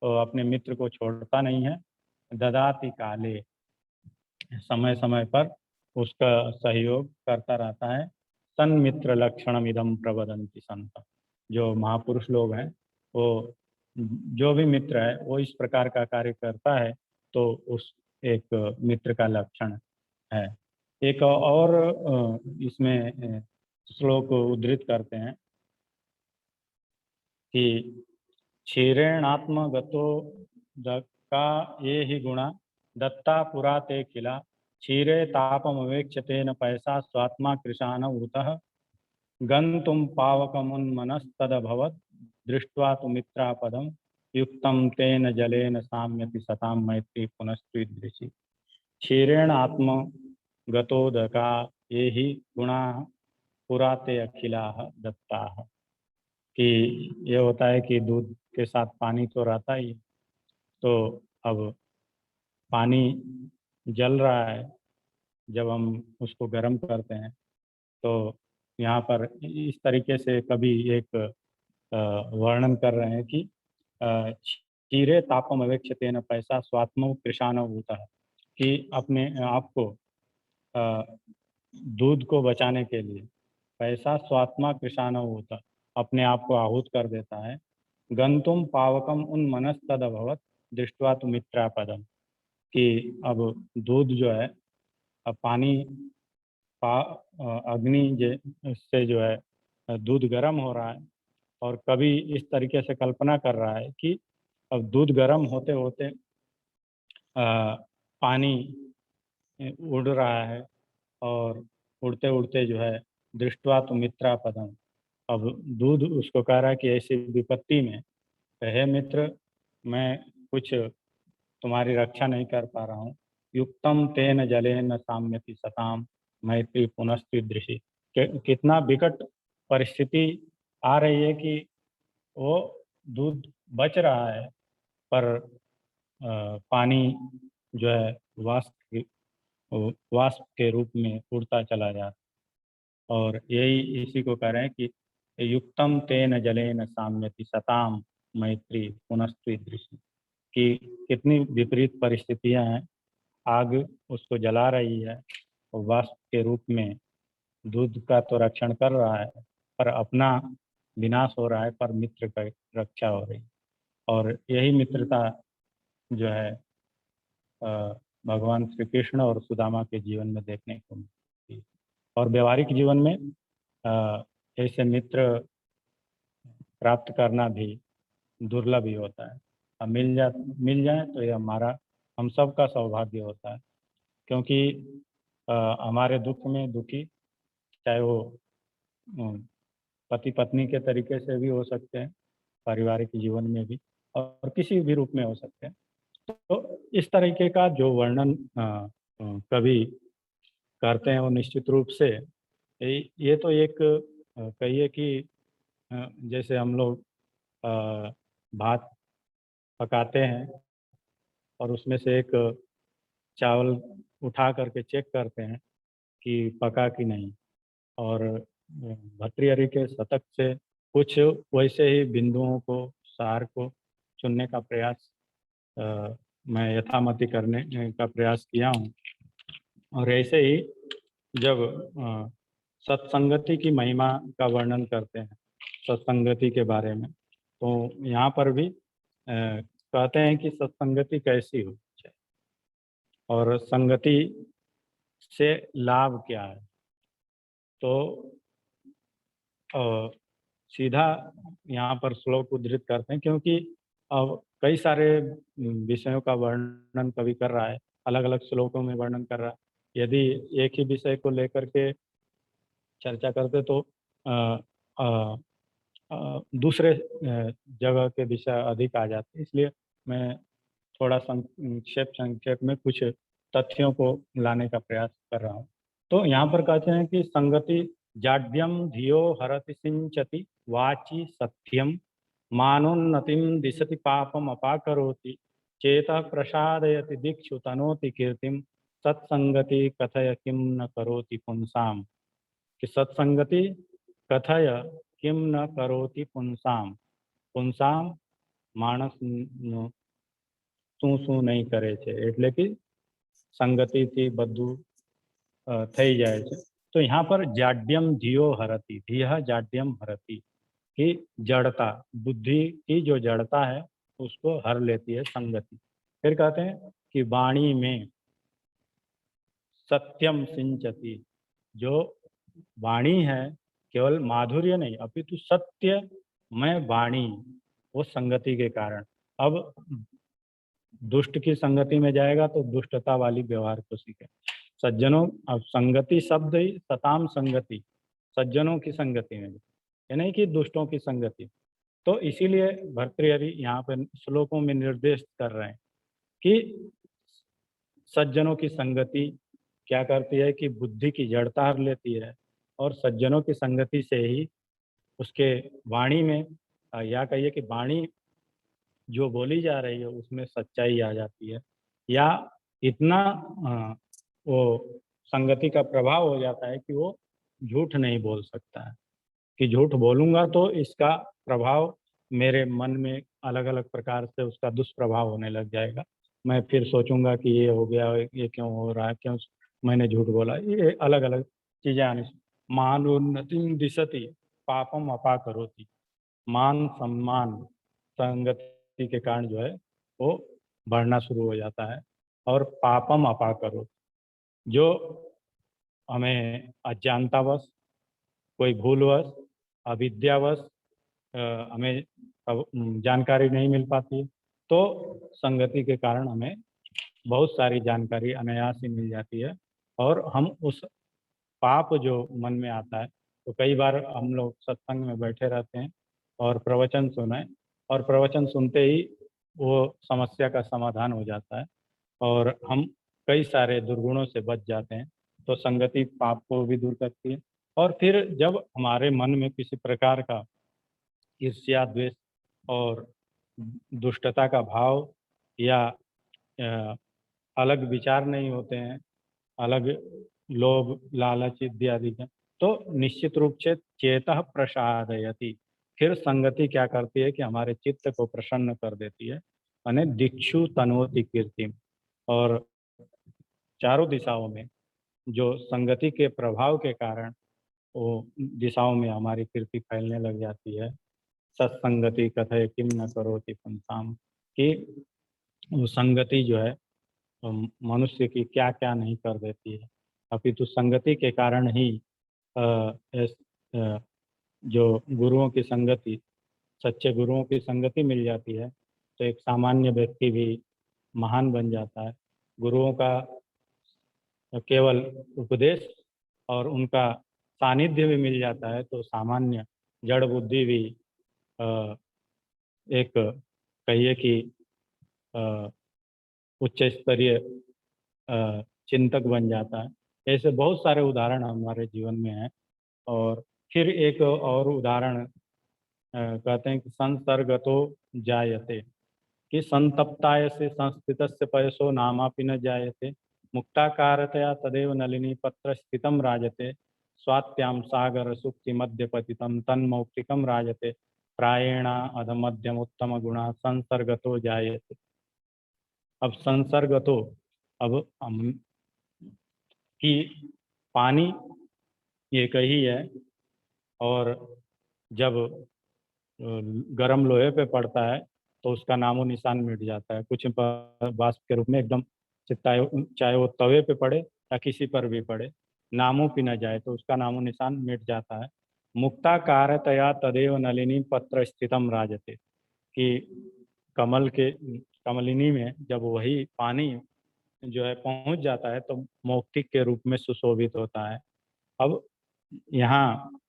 Speaker 2: अपने मित्र को छोड़ता नहीं है। ददाति काले, समय समय पर उसका सहयोग करता रहता है। सन्मित्र लक्षणम इदम प्रवदन्ति संत, जो महापुरुष लोग हैं वो, जो भी मित्र है वो इस प्रकार का कार्य करता है तो उस एक मित्र का लक्षण है। एक और इसमें श्लोक उद्धृत करते हैं कि क्षीरेणात्मगतो दक्का ये ही गुणा दत्ता पुरा ते खिला, क्षीरे तापमवेक्षतेन पैसा स्वात्मा कृशान उतः, गन्तुं पावकमुन्मनस्तदभवत् दृष्ट्वा तु मित्रापदं, युक्तं तेन जलेन साम्यति सतां मैत्री पुनस्त्वीदृशी। क्षीरेण आत्म गतोदका ये ही गुणा पुराते अखिला दत्ता, कि ये होता है कि दूध के साथ पानी तो रहता ही, तो अब पानी जल रहा है, जब हम उसको गर्म करते हैं तो यहाँ पर इस तरीके से कभी एक वर्णन कर रहे हैं कि क्षीरे तापम अवेक्षतेन पैसा स्वात्म कृशान होता है, कि अपने आप को दूध को बचाने के लिए पैसा स्वात्मा कृशान होता, अपने आप को आहूत कर देता है। गंतुम पावकम उन मनस्तद अभवत दृष्टवा तु मित्रापदम, कि अब दूध जो है, अब पानी अग्नि से जो है दूध गर्म हो रहा है, और कभी इस तरीके से कल्पना कर रहा है कि अब दूध गर्म होते होते पानी उड़ रहा है, और उड़ते उड़ते जो है दृष्टवा तो मित्रापदम, अब दूध उसको कह रहा है कि ऐसी विपत्ति में, हे मित्र, मैं कुछ तुम्हारी रक्षा नहीं कर पा रहा हूँ। युक्तम तेन जलेन साम्यति सताम मैत्री पुनस्त्रीदृशी, कितना विकट परिस्थिति आ रही है कि वो दूध बच रहा है, पर पानी जो है वाष्प के रूप में उड़ता चला जाता है। और यही इसी को कह रहे हैं कि युक्तम तेन जलेन साम्यति सताम मैत्री पुनस्त्रीदृशी, कि कितनी विपरीत परिस्थितियां हैं। आग उसको जला रही है और वाष्प के रूप में दूध का तो रक्षण कर रहा है, पर अपना विनाश हो रहा है, पर मित्र का रक्षा हो रही है। और यही मित्रता जो है भगवान श्री कृष्ण और सुदामा के जीवन में देखने को मिलती है। और व्यवहारिक जीवन में ऐसे मित्र प्राप्त करना भी दुर्लभ ही होता है। अब मिल जाए तो ये हमारा हम सब का सौभाग्य होता है, क्योंकि हमारे दुख में दुखी, चाहे वो पति पत्नी के तरीके से भी हो सकते हैं, पारिवारिक जीवन में भी, और किसी भी रूप में हो सकते हैं। तो इस तरीके का जो वर्णन कवि करते हैं वो निश्चित रूप से ये तो एक कहिए कि जैसे हम लोग भात पकाते हैं और उसमें से एक चावल उठा करके चेक करते हैं कि पका कि नहीं, और भर्तृहरि के शतक से कुछ वैसे ही बिंदुओं को, सार को चुनने का प्रयास मैं यथामति करने का प्रयास किया हूँ। और ऐसे ही जब सत्संगति की महिमा का वर्णन करते हैं, सत्संगति के बारे में, तो यहाँ पर भी कहते हैं कि सत्संगति कैसी हो और संगति से लाभ क्या है। तो सीधा यहाँ पर श्लोक उद्धृत करते हैं, क्योंकि अब कई सारे विषयों का वर्णन कवि कर रहा है, अलग अलग श्लोकों में वर्णन कर रहा है। यदि एक ही विषय को लेकर के चर्चा करते तो दूसरे जगह के विषय अधिक आ जाते, इसलिए मैं थोड़ा संक्षेप में कुछ तथ्यों को लाने का प्रयास कर रहा हूँ। तो यहाँ पर कहते हैं कि संगति जाड्यम धियो हरति सिंचति वाची सत्यम मानोन्नतिम दिशति पापम अपाकरोति चेतः प्रसादयति दीक्षु तनोति कीर्तिम सत्संगति कथय किम न करोति पुंसाम। कि सत्संगति कथय किम न करोति पुंसाम, पुंसाम मानस શું શું નહીં કરે છે, એટલે કે સંગતિથી બધું થઈ જાય છે। तो यहाँ पर जाड्यम धियो हरति, धिय जाड्यम हरति, कि जड़ता, बुद्धि की जो जड़ता है उसको हर लेती है संगति। फिर कहते हैं कि वाणी में सत्यम सिंचति, जो वाणी है केवल माधुर्य नहीं अपितु सत्य में वाणी, वो संगति के कारण। अब दुष्ट की संगति में जाएगा तो दुष्टता वाली व्यवहार को सीखे। सज्जनों, अब संगति शब्द ही सताम संगति, सज्जनों की संगति में, ये नहीं कि दुष्टों की संगति। तो इसीलिए भर्तृहरि यहाँ पर श्लोकों में निर्देश कर रहे हैं कि सज्जनों की संगति क्या करती है कि बुद्धि की जड़ता हर लेती है, और सज्जनों की संगति से ही उसके वाणी में, या कहिए कि वाणी जो बोली जा रही है उसमें सच्चाई आ जाती है, या इतना वो संगति का प्रभाव हो जाता है कि वो झूठ नहीं बोल सकता है, कि झूठ बोलूंगा तो इसका प्रभाव मेरे मन में अलग अलग प्रकार से उसका दुष्प्रभाव होने लग जाएगा। मैं फिर सोचूंगा कि ये हो गया, ये क्यों हो रहा है, क्यों मैंने झूठ बोला, ये अलग अलग चीजें आने से। मानोन्नतिम दिशति पापम अपा करोति, मान सम्मान संगति के कारण जो है वो बढ़ना शुरू हो जाता है। और पापम अपा करो, जो हमें अज्ञानतावश, कोई भूलवश, अविद्यावश हमें जानकारी नहीं मिल पाती, तो संगति के कारण हमें बहुत सारी जानकारी अनायास ही मिल जाती है, और हम उस पाप जो मन में आता है, तो कई बार हम लोग सत्संग में बैठे रहते हैं और प्रवचन सुने, और प्रवचन सुनते ही वो समस्या का समाधान हो जाता है और हम कई सारे दुर्गुणों से बच जाते हैं। तो संगति पाप को भी दूर करती है। और फिर जब हमारे मन में किसी प्रकार का ईर्ष्या, द्वेष और दुष्टता का भाव या अलग विचार नहीं होते हैं, अलग लोभ लालच इत्यादि के, तो निश्चित रूप से चेतः प्रसादयति, फिर संगति क्या करती है कि हमारे चित्त को प्रसन्न कर देती है, अने दिक्षु तनोति कीर्ति, और चारों दिशाओं में जो संगति के प्रभाव के कारण वो दिशाओं में हमारी कीर्ति फैलने लग जाती है। सत्संगति कथय किम न करोति पुंसाम, कि वो संगति जो है मनुष्य की क्या क्या नहीं कर देती है। अपितु संगति के कारण ही जो गुरुओं की संगति, सच्चे गुरुओं की संगति मिल जाती है, तो एक सामान्य व्यक्ति भी महान बन जाता है। गुरुओं का केवल उपदेश और उनका सानिध्य भी मिल जाता है तो सामान्य जड़ बुद्धि भी अ, एक कहिए कि उच्च स्तरीय चिंतक बन जाता है। ऐसे बहुत सारे उदाहरण हमारे जीवन में हैं। और फिर एक और उदाहरण कहते हैं कि संसर्गतो जायते, कि संतप्ताय से संस्थितस्य पयसो नामापि न जायते, मुक्ताकारतया तदेव नलिनी पत्र स्थितम राजते, स्वात्याम सागर सुक्ति मध्य पतितम तन्मौक्तिकम राजते, प्रायेणा अधमध्यम उत्तम गुणा संसर्गतो जायते। अब संसर्गतो, अब हम कि पानी एक ही है, और जब गर्म लोहे पे पड़ता है तो उसका नामो निशान मिट जाता है, कुछ वाष्प के रूप में एकदम, चाहे वो तवे पे पड़े या किसी पर भी पड़े, नामो पी न जाए तो उसका नामो निशान मिट जाता है। मुक्ताकारतया तदेव नलिनी पत्र स्थितम राजते, कि कमलिनी में जब वही पानी जो है पहुंच जाता है तो मौक्तिक के रूप में सुशोभित होता है। अब यहाँ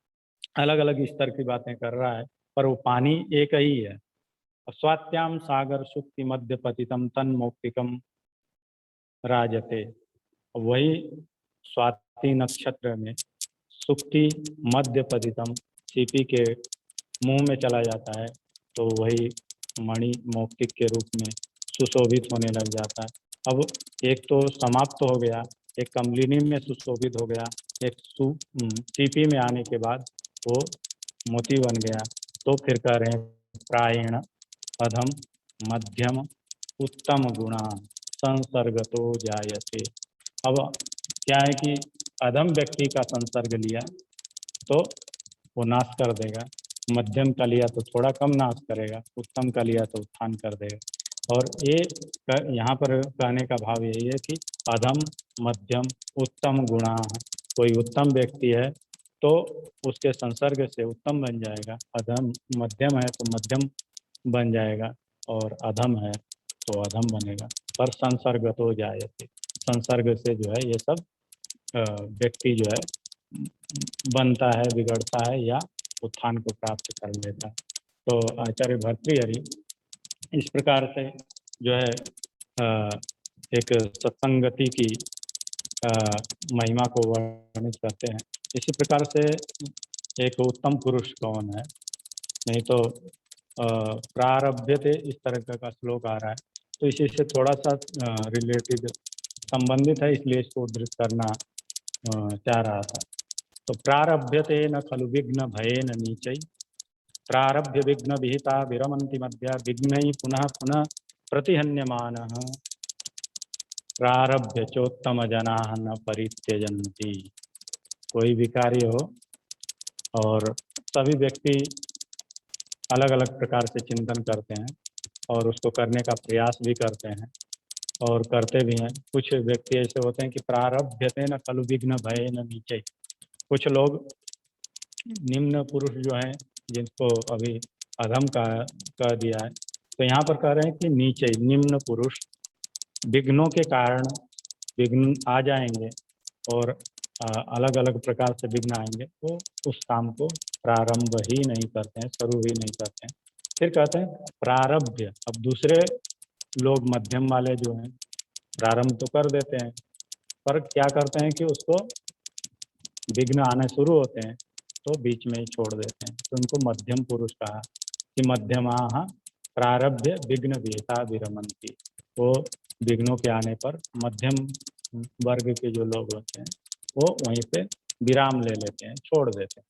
Speaker 2: अलग अलग स्तर की बातें कर रहा है, पर वो पानी एक ही है। स्वात्याम सागर सुक्ति मध्य पतितम तन मौक्तिकम राजते, वही स्वाति नक्षत्र में सुक्ति मध्य पतितम सीपी के मुंह में चला जाता है तो वही मणि मौक्तिक के रूप में सुशोभित होने लग जाता है। अब एक तो समाप्त हो गया, एक कमलिनी में सुशोभित हो गया, एक सीपी में आने के बाद वो मोती बन गया। तो फिर कह रहे हैं प्रायण अधम मध्यम उत्तम गुणा संसर्गतो जायते। अब क्या है कि अधम व्यक्ति का संसर्ग लिया तो वो नाश कर देगा, मध्यम का लिया तो थोड़ा कम नाश करेगा, उत्तम का लिया तो उत्थान कर देगा। और ये यहाँ पर कहने का भाव यही है कि अधम मध्यम उत्तम गुणा, कोई उत्तम व्यक्ति है तो उसके संसर्ग से उत्तम बन जाएगा, अधम मध्यम है तो मध्यम बन जाएगा, और अधम है तो अधम बनेगा। पर संसर्ग तो जायते, संसर्ग से जो है ये सब व्यक्ति जो है बनता है, बिगड़ता है या उत्थान को प्राप्त कर लेता है। तो आचार्य भर्तृहरि इस प्रकार से जो है एक सत्संगति की महिमा को वर्णित करते हैं। इसी प्रकार से एक उत्तम पुरुष कौन है, नहीं तो प्रारभ्यते इस तरह का श्लोक आ रहा है, तो इसी से थोड़ा सा रिलेटेड संबंधित है, इसलिए इसको उद्धृत करना चाह रहा था। तो प्रारभ्यते न खलु विघ्न भयेन नीचै, प्रारभ्य विघ्न विहिता विरमन्ति मध्या, विघ्नै पुनः पुनः प्रतिहन्यमानः, प्रारभ्य चोत्तम जना न परित्यजन्ति। कोई भी कार्य हो और सभी व्यक्ति अलग अलग प्रकार से चिंतन करते हैं और उसको करने का प्रयास भी करते हैं और करते भी हैं। कुछ व्यक्ति ऐसे होते हैं कि प्रारभ्यते न खलु विघ्न भय न नीचे, कुछ लोग निम्न पुरुष जो हैं जिनको अभी अधम का कह दिया है, तो यहाँ पर कह रहे हैं कि नीचे निम्न पुरुष विघ्नों के कारण विघ्न आ जाएंगे और अलग अलग प्रकार से विघ्न आएंगे, तो उस काम को प्रारंभ ही नहीं करते हैं, शुरू ही नहीं करते हैं। फिर कहते हैं प्रारब्ध। अब दूसरे लोग मध्यम वाले जो हैं प्रारंभ तो कर देते हैं, पर क्या करते हैं कि उसको विघ्न आने शुरू होते हैं तो बीच में ही छोड़ देते हैं, तो उनको मध्यम पुरुष कहा कि मध्यमा प्रारब्ध विघ्न विहिता विरमन्ति। वो विघ्नों के आने पर मध्यम वर्ग के जो लोग होते हैं वो वहीं पे विराम ले लेते हैं, छोड़ देते हैं।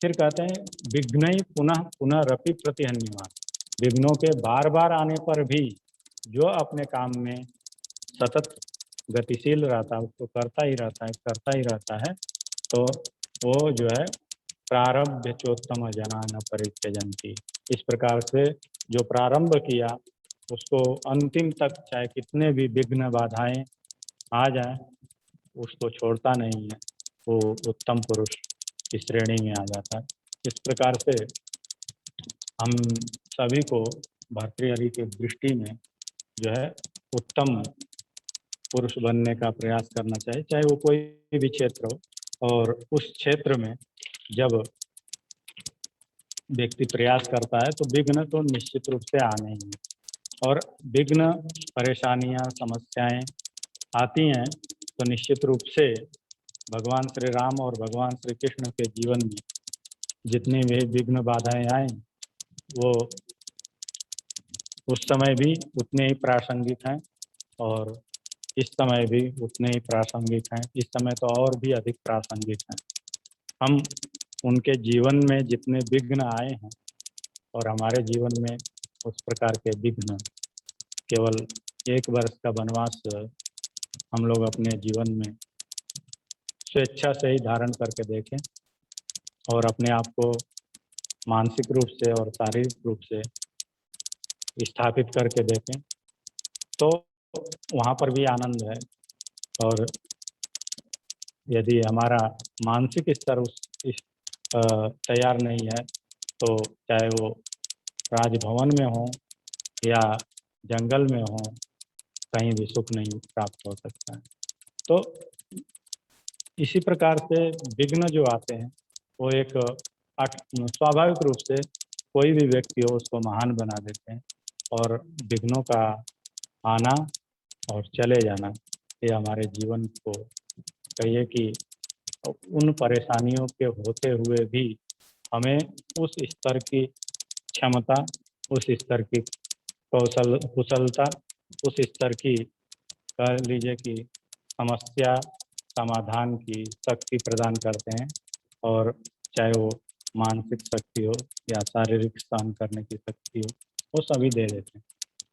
Speaker 2: फिर कहते हैं विघ्न पुनः पुनरपि प्रतिहन्यमान, विघ्नों के बार बार आने पर भी जो अपने काम में सतत गतिशील रहता है उसको करता ही रहता है, तो वो जो है प्रारब्ध चोत्तम जना न परित्यजन्ति। इस प्रकार से जो प्रारंभ किया उसको अंतिम तक चाहे कितने भी विघ्न बाधाएं आ जाए उसको छोड़ता नहीं है, वो उत्तम पुरुष की श्रेणी में आ जाता है। इस प्रकार से हम सभी को भर्तृहरि की दृष्टि में जो है उत्तम पुरुष बनने का प्रयास करना चाहिए, चाहे वो कोई भी क्षेत्र हो। और उस क्षेत्र में जब व्यक्ति प्रयास करता है तो विघ्न तो निश्चित रूप से आने ही हैं। और विघ्न, परेशानियां, समस्याएं आती हैं तो निश्चित रूप से भगवान श्री राम और भगवान श्री कृष्ण के जीवन में जितनी भी विघ्न बाधाएं आए वो उस समय भी उतने ही प्रासंगिक हैं और इस समय भी उतने ही प्रासंगिक हैं। इस समय तो और भी अधिक प्रासंगिक हैं। हम उनके जीवन में जितने विघ्न आए हैं और हमारे जीवन में उस प्रकार के विघ्न, केवल 1 वर्ष का वनवास हम लोग अपने जीवन में स्वेच्छा से ही धारण करके देखें और अपने आप को मानसिक रूप से और शारीरिक रूप से स्थापित करके देखें तो वहाँ पर भी आनंद है। और यदि हमारा मानसिक स्तर तैयार नहीं है तो चाहे वो राजभवन में हो या जंगल में हो, कहीं भी सुख नहीं प्राप्त हो सकता है। तो इसी प्रकार से विघ्न जो आते हैं वो एक स्वाभाविक रूप से कोई भी व्यक्ति हो उसको महान बना देते हैं। और विघ्नों का आना और चले जाना ये हमारे जीवन को कहिए कि उन परेशानियों के होते हुए भी हमें उस स्तर की क्षमता, उस स्तर की कुशलता, उस स्तर की कह लीजिए कि समस्या समाधान की शक्ति प्रदान करते हैं। और चाहे वो मानसिक शक्ति हो या शारीरिक सहन करने की शक्ति हो, वो सभी दे देते हैं।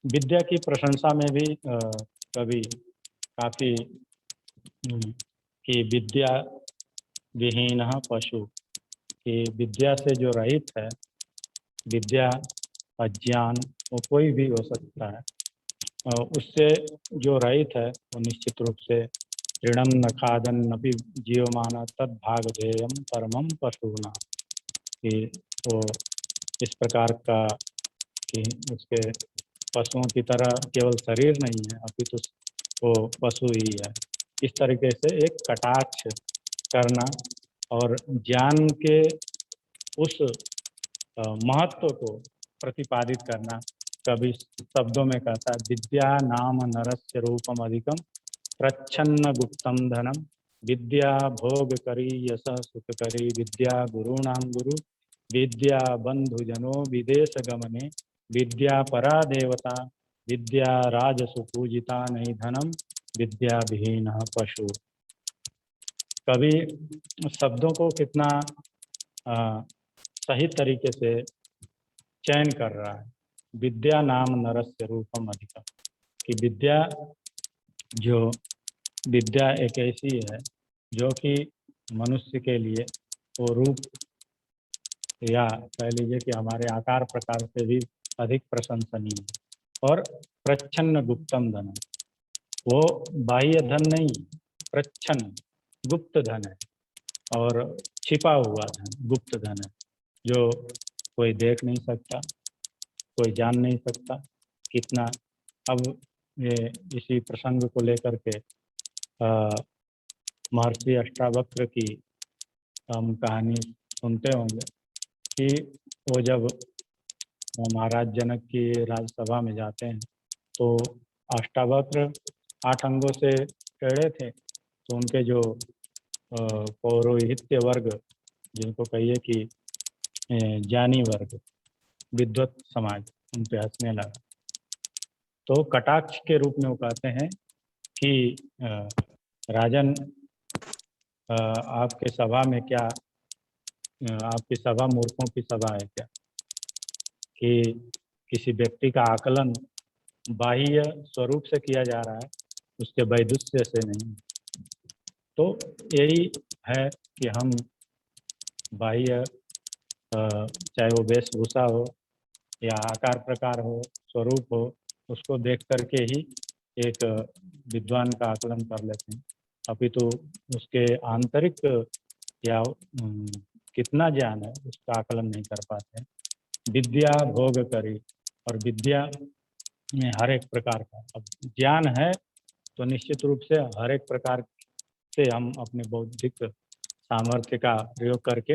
Speaker 2: विद्या की प्रशंसा में भी कभी काफ़ी कि विद्या विहीन पशु, कि विद्या से जो रहित है, विद्या अज्ञान वो कोई भी हो सकता है, उससे जो रहित है वो निश्चित रूप से ऋणम न खादन नपि जीवमान तद्भागधेयम परमम पशुना, कि वो इस प्रकार का कि उसके पशुओं की तरह केवल शरीर नहीं है अपितु वो पशु ही है। इस तरीके से एक कटाक्ष करना और ज्ञान के उस महत्व को प्रतिपादित करना। कभी शब्दों में कहता है विद्या नाम नरस्य रूपम अधिकम प्रच्छन्न गुप्तम धनम, विद्या भोग करी यश सुख करी, विद्या गुरुणाम गुरु, विद्या बंधु जनो विदेश गमने, विद्या परा देवता, विद्या राजसु पूजिता नहीं धनम, विद्या विहीन पशु। कभी शब्दों को कितना सही तरीके से चयन कर रहा है। विद्या नाम नरस्य रूपम अधिकम, कि विद्या एक ऐसी है जो कि मनुष्य के लिए वो रूप या कह लीजिए कि हमारे आकार प्रकार से भी अधिक प्रशंसनीय है। और प्रच्छन्न गुप्तम धन, वो बाह्य धन नहीं, प्रच्छन्न गुप्त धन है और छिपा हुआ धन गुप्त धन है, जो कोई देख नहीं सकता, कोई जान नहीं सकता कितना। अब ये इसी प्रसंग को लेकर के महर्षि अष्टावक्र की हम कहानी सुनते होंगे कि वो जब महाराज जनक की राजसभा में जाते हैं तो अष्टावक्र 8 अंगों से टेढ़े थे, तो उनके जो पौरोहित्य वर्ग, जिनको कहिए कि ज्ञानी वर्ग, विद्वत समाज, उन पे हंसने लगा। तो कटाक्ष के रूप में वो कहते हैं कि राजन, आपके सभा में क्या, आपकी सभा मूर्खों की सभा है क्या, कि किसी व्यक्ति का आकलन बाह्य स्वरूप से किया जा रहा है, उसके वैदुष्य से नहीं। तो यही है कि हम बाह्य चाहे वो वेशभूषा हो या आकार प्रकार हो, स्वरूप हो, उसको देख करके ही एक विद्वान का आकलन कर लेते हैं, अपितु उसके आंतरिक या कितना ज्ञान है उसका आकलन नहीं कर पाते हैं। विद्या भोग करी, और विद्या में हर एक प्रकार का, अब ज्ञान है तो निश्चित रूप से हर एक प्रकार से हम अपने बौद्धिक सामर्थ्य का प्रयोग करके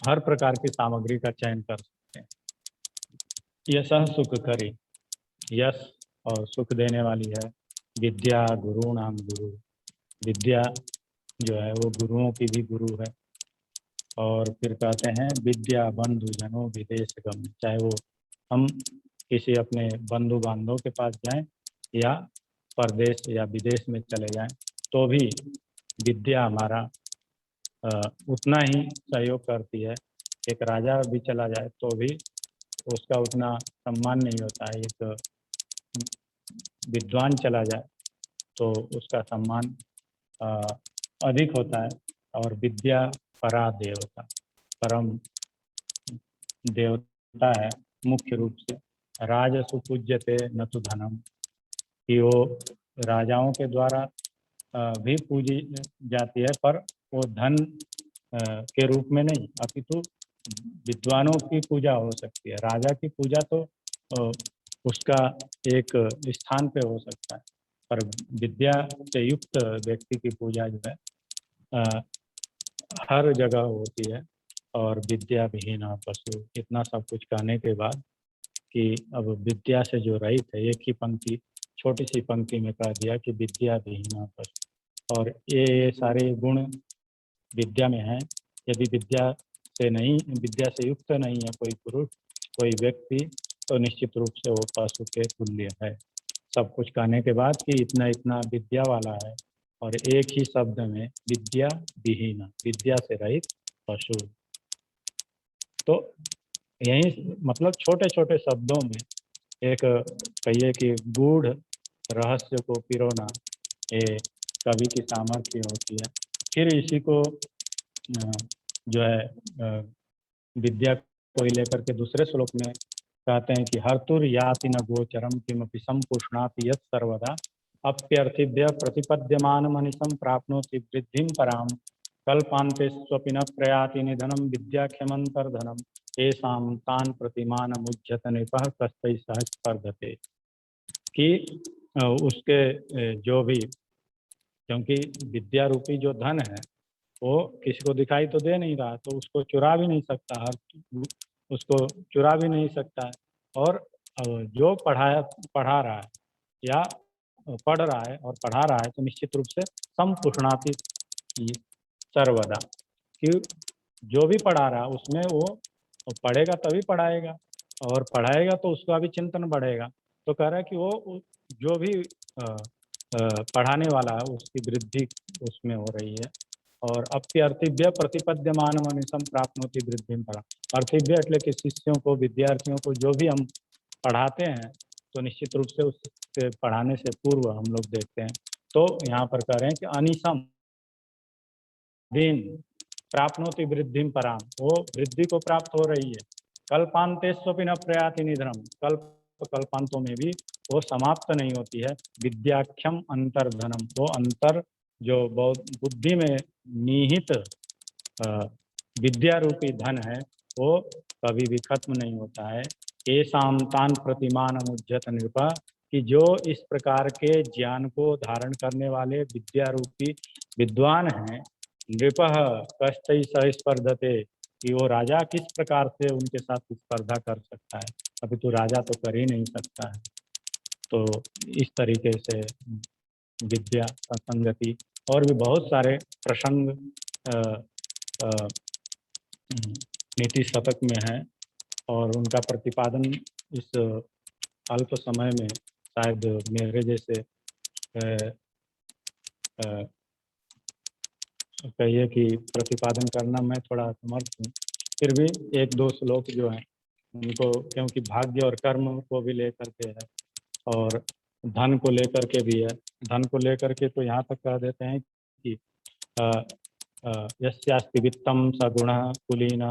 Speaker 2: हर प्रकार की सामग्री का चयन कर सकते हैं। यश सुख करी, यश और सुख देने वाली है विद्या, गुरु नाम गुरु। विद्या जो है वो गुरुओं की भी गुरु है। और फिर कहते हैं विद्या बंधु जनों विदेश गम, चाहे वो हम किसी अपने बंधु बांधवों के पास जाएं या परदेश या विदेश में चले जाएं, तो भी विद्या हमारा उतना ही सहयोग करती है। एक राजा भी चला जाए तो भी उसका उतना सम्मान नहीं होता है। एक विद्वान चला जाए तो उसका सम्मान अधिक होता है। और विद्या परा देवता, परम देवता है मुख्य रूप से। राजसु पूज्यते न तो धनम, कि वो राजाओं के द्वारा भी पूजी जाती है, पर वो धन के रूप में नहीं, अपितु विद्वानों की पूजा हो सकती है। राजा की पूजा तो उसका एक स्थान पे हो सकता है, पर विद्या से युक्त व्यक्ति की पूजा जो है हर जगह होती है। और विद्या विहीन पशु, इतना सब कुछ कहने के बाद कि अब विद्या से जो रहित है, एक ही पंक्ति, छोटी सी पंक्ति में कह दिया कि विद्या विहीन पशु। और ये सारे गुण विद्या में हैं। यदि विद्या से युक्त नहीं है कोई पुरुष, कोई व्यक्ति, तो निश्चित रूप से वो पशु के तुल्य है। सब कुछ कहने के बाद कि इतना इतना विद्या वाला है, और एक ही शब्द में विद्या विहीन, विद्या से रहित पशु। तो यही मतलब छोटे छोटे शब्दों में एक कहिए कि गूढ़ रहस्य को पिरोना, ये कवि की सामर्थ्य होती है। फिर इसी को जो है विद्या को लेकर के दूसरे श्लोक में कहते हैं कि हर्तुर याति न गोचरम किमपि संपुष्णाति यत् सर्वदा अप्यर्थिभ्य प्रतिपद्यमान मनीषम प्राप्नोति वृद्धिं पराम कल्पान्ते स्वपि न प्रयाति निधनम विद्याख्यमंतर्धनम येषां तान् प्रतिमान मुज्यत नृपः कस्तै सह स्पर्धते। कि उसके जो भी, क्योंकि विद्या रूपी जो धन है वो किसी को दिखाई तो दे नहीं रहा, तो उसको चुरा भी नहीं सकता, उसको चुरा भी नहीं सकता है। और जो पढ़ा रहा है या पढ़ रहा है और पढ़ा रहा है, तो निश्चित रूप से संपुष्णाति सर्वदा, कि जो भी पढ़ा रहा है उसमें वो पढ़ेगा तभी पढ़ाएगा, और पढ़ाएगा तो उसका भी चिंतन बढ़ेगा। तो कह रहा है कि वो जो भी पढ़ाने वाला है उसकी वृद्धि उसमें हो रही है। और अप्यर्थिभ्य प्रतिपद्यमान मनीषम प्राप्नोति वृद्धिं परा। अर्थिभ्य એટલે कि शिष्यों को, विद्यार्थियों को जो भी हम पढ़ाते हैं, तो निश्चित रूप से उसके पढ़ाने से पूर्व हम लोग देखते हैं। तो यहाँ पर कह रहे हैं कि अनिशम दिन प्राप्नोति वृद्धिं पराम, वो वृद्धि को प्राप्त हो रही है। कल्पांतेष्वपि न प्रयाति निधनम, कल्पांतों में भी वो समाप्त नहीं होती है। विद्याख्यम अंतर्धनम, वो अंतर जो बुद्धि में निहित विद्या रूपी धन है वो कभी भी खत्म नहीं होता है। येषां तान् प्रतिमान मुज्यत नृपः, कि जो इस प्रकार के ज्ञान को धारण करने वाले विद्या रूपी विद्वान हैं, नृपः कष्टै सह स्पर्धते, कि वो राजा किस प्रकार से उनके साथ स्पर्धा कर सकता है, अभी तो राजा तो कर ही नहीं सकता है। तो इस तरीके से विद्या संगति और भी बहुत सारे प्रसंग नीति शतक में है, और उनका प्रतिपादन इस अल्प समय में शायद मेरे जैसे कहिए कि प्रतिपादन करना मैं थोड़ा समर्थ हूँ। फिर भी एक दो श्लोक जो हैं उनको, क्योंकि भाग्य और कर्म को भी लेकर के है और धन को लेकर के भी है। धन को लेकर के तो यहाँ तक कह देते हैं कि यस्यास्ति वित्तम सगुणः कुलीन,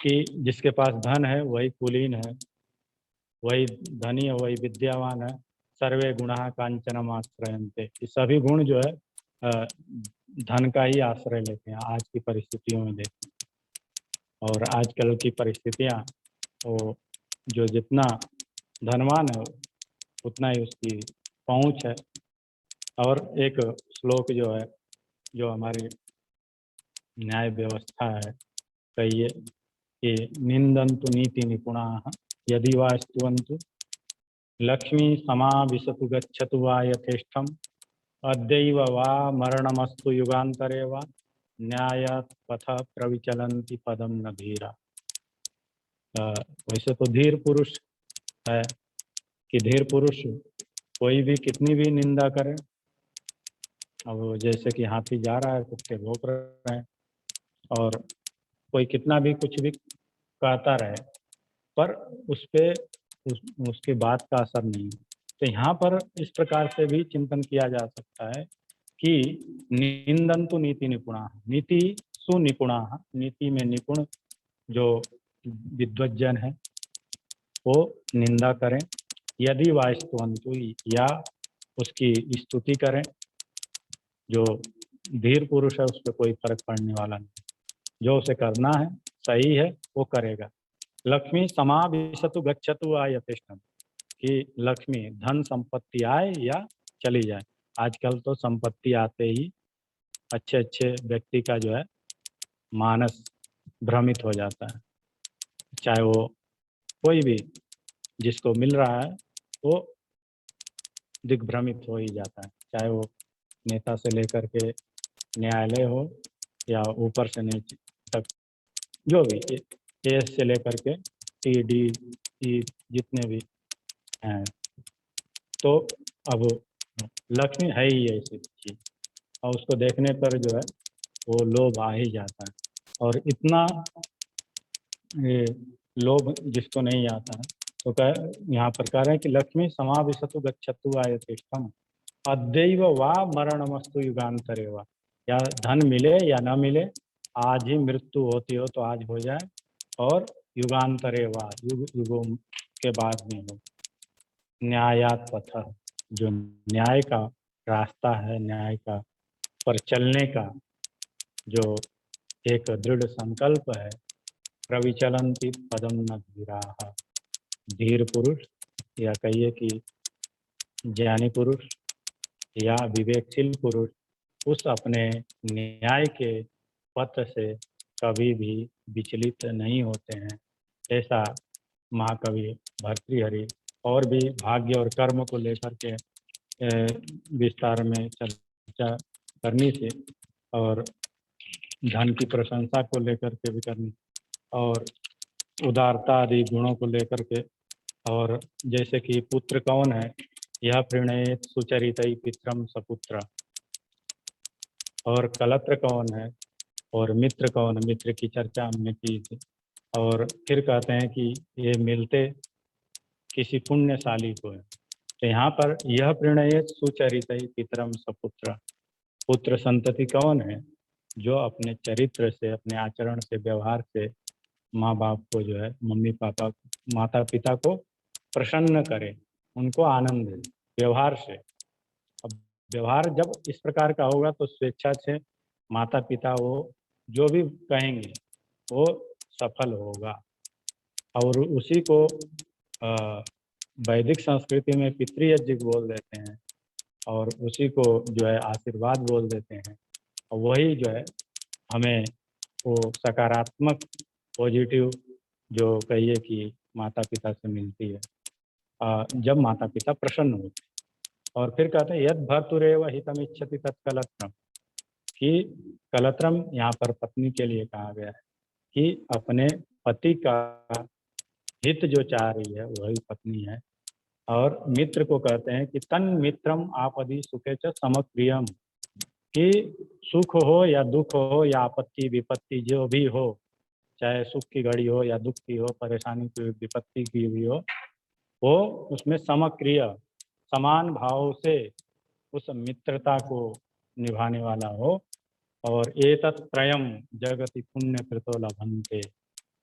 Speaker 2: कि जिसके पास धन है वही कुलीन है, वही धनी है, वही विद्यावान है। सर्वे गुणः कांचनम आश्रयन्ते, सभी गुण जो है धन का ही आश्रय लेते हैं आज की परिस्थितियों में देखें। और आजकल की परिस्थितियाँ, वो जो जितना धनवान है उतना ही उसकी पहुँच है। और एक श्लोक जो है, जो हमारी न्याय व्यवस्था है, कहिए कि निंदन्तु नीति निपुणाः यदि वा स्तुवन्तु लक्ष्मी समाविशतु गच्छतु वा यथेष्टम् अद्यैव वा मरणमस्तु युगान्तरे वा न्यायात् पथ प्रविचलन्ति पदम न धीरा। वैसे तो धीर पुरुष है कि धीर पुरुष कोई भी कितनी भी निंदा करे, अब जैसे कि हाथी जा रहा है, कुत्ते भौंक रहे हैं, और कोई कितना भी कुछ भी कहता रहे, पर उस पे उसके बात का असर नहीं। तो यहाँ पर इस प्रकार से भी चिंतन किया जा सकता है कि निंदन्तु नीति निपुणा, नीति सुनिपुणा, नीति में निपुण जो विद्वज्जन है वो निंदा करें, यदि वास्तवंतु या उसकी स्तुति करें। जो धीर पुरुष है उस पर कोई फर्क पड़ने वाला नहीं, जो उसे करना है सही है वो करेगा। लक्ष्मी समाविशतु गच्छतु वा यथेष्टम, कि लक्ष्मी धन संपत्ति आए या चली जाए। आजकल तो संपत्ति आते ही अच्छे अच्छे व्यक्ति का जो है मानस भ्रमित हो जाता है, चाहे वो कोई भी जिसको मिल रहा है वो दिग्भ्रमित हो ही जाता है, चाहे वो नेता से लेकर के न्यायालय हो या ऊपर से नीचे तक, जो भी एस से लेकर के टी डी ई जितने भी हैं। तो अब लक्ष्मी है ही ऐसी चीज, और उसको देखने पर जो है वो लोभ आ ही जाता है। और इतना ये लोभ जिसको नहीं आता है तो यहाँ पर कह रहे हैं कि लक्ष्मी समाविशतु गच्छतु वा यथेष्टम अद्यैव वा मरणमस्तु युगांतरे वा, या धन मिले या न मिले, आज ही मृत्यु होती हो तो आज हो जाए, और युगांतरे वा युग युगों के बाद में हो। न्यायात पथ, जो न्याय का रास्ता है, न्याय का पर चलने का जो एक दृढ़ संकल्प है, प्रविचलन्ति पदम न धीराः, धीर पुरुष या कहिए कि ज्ञानी पुरुष या विवेकशील पुरुष उस अपने न्याय के पथ से कभी भी विचलित नहीं होते हैं। ऐसा महाकवि भर्तृहरि और भी भाग्य और कर्म को लेकर के विस्तार में चर्चा करनी थी, और धन की प्रशंसा को लेकर के भी करनी, और उदारता आदि गुणों को लेकर के, और जैसे कि पुत्र कौन है, यह प्रणयेत सुचरितई पित्रम सपुत्र, और कलत्र कौन है, और मित्र कौन है, मित्र की चर्चा हमने की थी। और फिर कहते हैं कि ये मिलते किसी पुण्यशाली को है। तो यहाँ पर यह प्रणयेत सुचरितई पितरम सपुत्र, पुत्र संतति कौन है, जो अपने चरित्र से, अपने आचरण से, व्यवहार से माँ बाप को जो है, मम्मी पापा माता पिता को प्रसन्न करे, उनको आनंद दे व्यवहार से। अब व्यवहार जब इस प्रकार का होगा तो स्वेच्छा से माता पिता वो जो भी कहेंगे वो सफल होगा। और उसी को वैदिक संस्कृति में पितृयज्ञ बोल देते हैं, और उसी को जो है आशीर्वाद बोल देते हैं। और वही जो है हमें वो सकारात्मक पॉजिटिव जो कहिए कि माता पिता से मिलती है, जब माता पिता प्रसन्न होते हैं। और फिर कहते हैं यद भर्तुरेव हितमिच्छति तत्कलत्रम, कि कलत्रम यहाँ पर पत्नी के लिए कहा गया है, कि अपने पति का हित जो चाह रही है वही पत्नी है। और मित्र को कहते हैं कि तन मित्रम आपदि सुखे च समक्रियम, कि सुख हो या दुख हो या आपत्ति विपत्ति जो भी हो, चाहे सुख की घड़ी हो या दुख की हो, परेशानी की विपत्ति की भी हो, वो उसमें समक्रिय समान भाव से उस मित्रता को निभाने वाला हो। और एतत् त्रयम जगति पुण्य कृतो लभन्ते,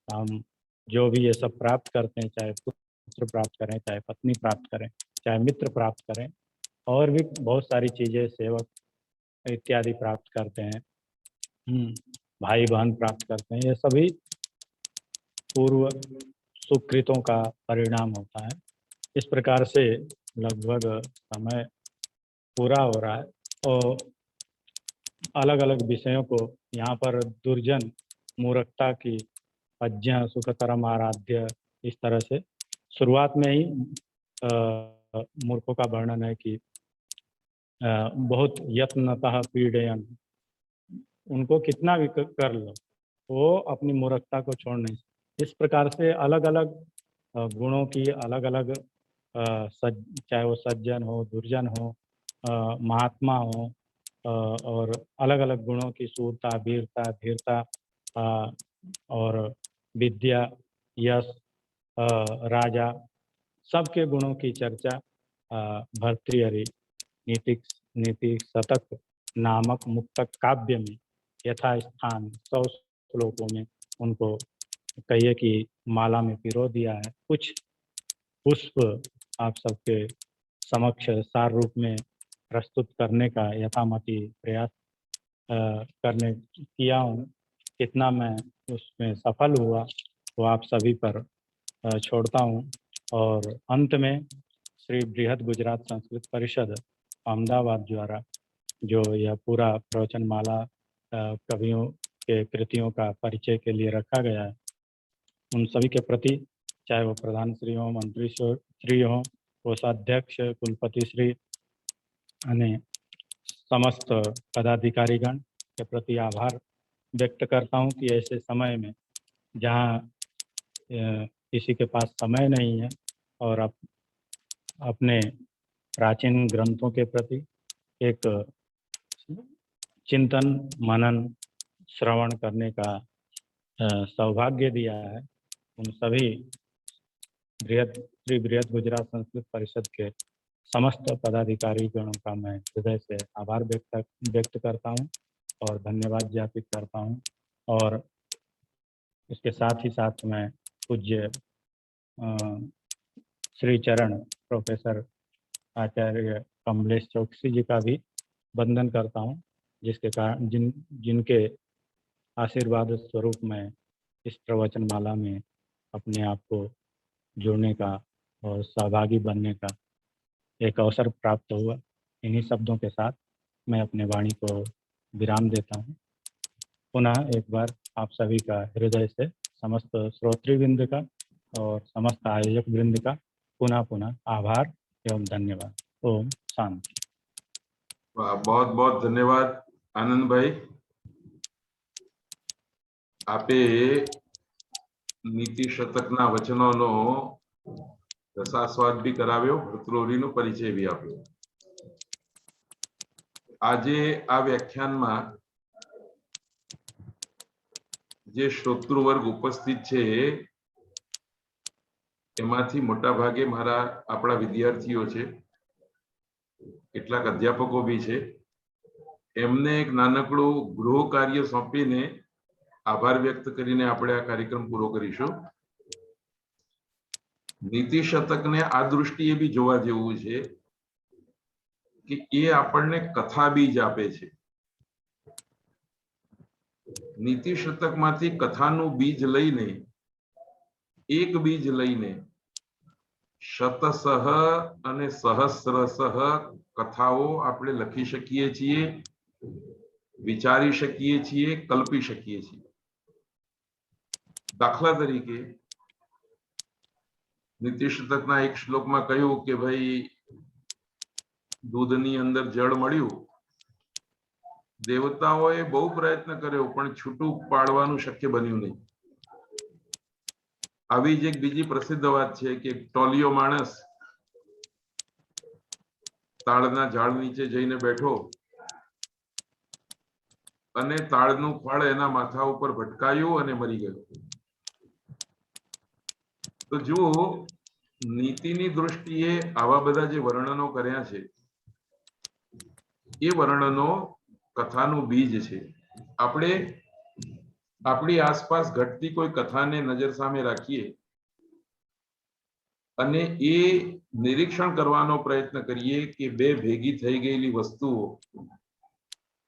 Speaker 2: हम जो भी ये सब प्राप्त करते हैं, चाहे पुत्र प्राप्त करें, चाहे पत्नी प्राप्त करें, चाहे मित्र प्राप्त करें, और भी बहुत सारी चीजें, सेवक इत्यादि प्राप्त करते हैं, भाई बहन प्राप्त करते हैं, ये सभी पूर्व सुकृतों का परिणाम होता है। इस प्रकार से लगभग समय पूरा हो रहा है और अलग अलग विषयों को यहाँ पर दुर्जन मूर्खता की अज्ञ सुखतरम आराध्य, इस तरह से शुरुआत में ही मूर्खों का वर्णन है कि बहुत यत्नतः पीड़यन, उनको कितना भी कर लो वो अपनी मूर्खता को छोड़ नहीं। इस प्रकार से अलग अलग गुणों की अलग अलग चाहे वो सज्जन हो, दुर्जन हो, महात्मा हो, और अलग अलग गुणों की शूरता, वीरता, धीरता और विद्या, यश, राजा, सबके गुणों की चर्चा भर्तृहरि नीति शतक नामक मुक्तक काव्य में यथास्थान 100 श्लोकों में उनको कहिए कि माला में पिरो दिया है। कुछ पुष्प आप सबके समक्ष सार रूप में प्रस्तुत करने का यथामति प्रयास करने किया हूँ। कितना मैं उसमें सफल हुआ वो आप सभी पर छोड़ता हूँ। और अंत में श्री बृहद गुजरात संस्कृत परिषद अहमदाबाद द्वारा जो यह पूरा प्रवचन माला कवियों के कृतियों का परिचय के लिए रखा गया है, उन सभी के प्रति, चाहे वो प्रधान श्री हो, मंत्री श्री हो, कोषाध्यक्ष, कुलपति श्री, अन्य समस्त पदाधिकारीगण के प्रति आभार व्यक्त करता हूं कि ऐसे समय में जहां किसी के पास समय नहीं है और अपने प्राचीन ग्रंथों के प्रति एक चिंतन मनन श्रवण करने का सौभाग्य दिया है, उन सभी श्री बृहद गुजरात संस्कृत परिषद के समस्त पदाधिकारी गणों का मैं हृदय से आभार व्यक्त करता हूं और धन्यवाद ज्ञापित करता हूं। और इसके साथ ही साथ मैं पूज्य श्री चरण प्रोफेसर आचार्य कमलेश चौकसी जी का भी वंदन करता हूं, जिसके कारण जिनके आशीर्वाद स्वरूप मैं इस प्रवचन माला में अपने आप को जुड़ने का और सहभागी बनने का एक अवसर प्राप्त हुआ। इन्हीं शब्दों के साथ मैं अपने वाणी को विराम देता हूँ। पुनः एक बार आप सभी का हृदय से, समस्त श्रोतृवृंद का और समस्त आयोजक वृंद का पुनः आभार एवं धन्यवाद। ओम शांति।
Speaker 1: बहुत बहुत धन्यवाद आनंद भाई। आपे નીતિ શતકના વચનોનો રસાસ્વાદ બી કરાવ્યો, ભર્તૃહરિનો પરિચય બી આપ્યો। આજે આ વ્યાખ્યાનમાં જે શ્રોતૃવર્ગ ઉપસ્થિત છે એમાંથી મોટા ભાગે આપણા વિદ્યાર્થીઓ છે, કેટલાક અધ્યાપકો બી છે। એમને એક નાનકડું ગૃહ કાર્ય સોંપીને આભાર વ્યક્ત કરીને આપણે આ કાર્યક્રમ પૂરો કરીશું। નીતિ શતકને આ દૃષ્ટિએ બી જોવા જેવું છે કે એ આપણને કથા બીજ આપે છે। નીતિ શતકમાંથી કથાનું બીજ લઈને, એક બીજ લઈને શતસહ અને સહસ્રસહ કથાઓ આપણે લખી શકીએ છીએ, વિચારી શકીએ છીએ, કલ્પી શકીએ છીએ। દાખલા તરીકે નીતિ શતકના એક શ્લોકમાં કહ્યું કે ભાઈ દૂધની અંદર જળ મળ્યું, દેવતાઓએ બહુ પ્રયત્ન કર્યો પણ છૂટું પાડવાનું શક્ય બન્યું નહીં। આવી જ એક બીજી પ્રસિદ્ધ વાત છે કે ટોલિયો માણસ તાળના ઝાડ નીચે જઈને બેઠો અને તાળનું ફળ એના માથા ઉપર ભટકાયું અને મરી ગયો। તો જો નીતિની દૃષ્ટિએ આવા બધા જે વર્ણનો કર્યા છે એ વર્ણનો કથાનું બીજ છે। આપણે આપણી આસપાસ ઘટતી કોઈ કથાને નજર સામે રાખીએ અને એ નિરીક્ષણ કરવાનો પ્રયત્ન કરીએ કે બે ભેગી થઈ ગયેલી વસ્તુઓ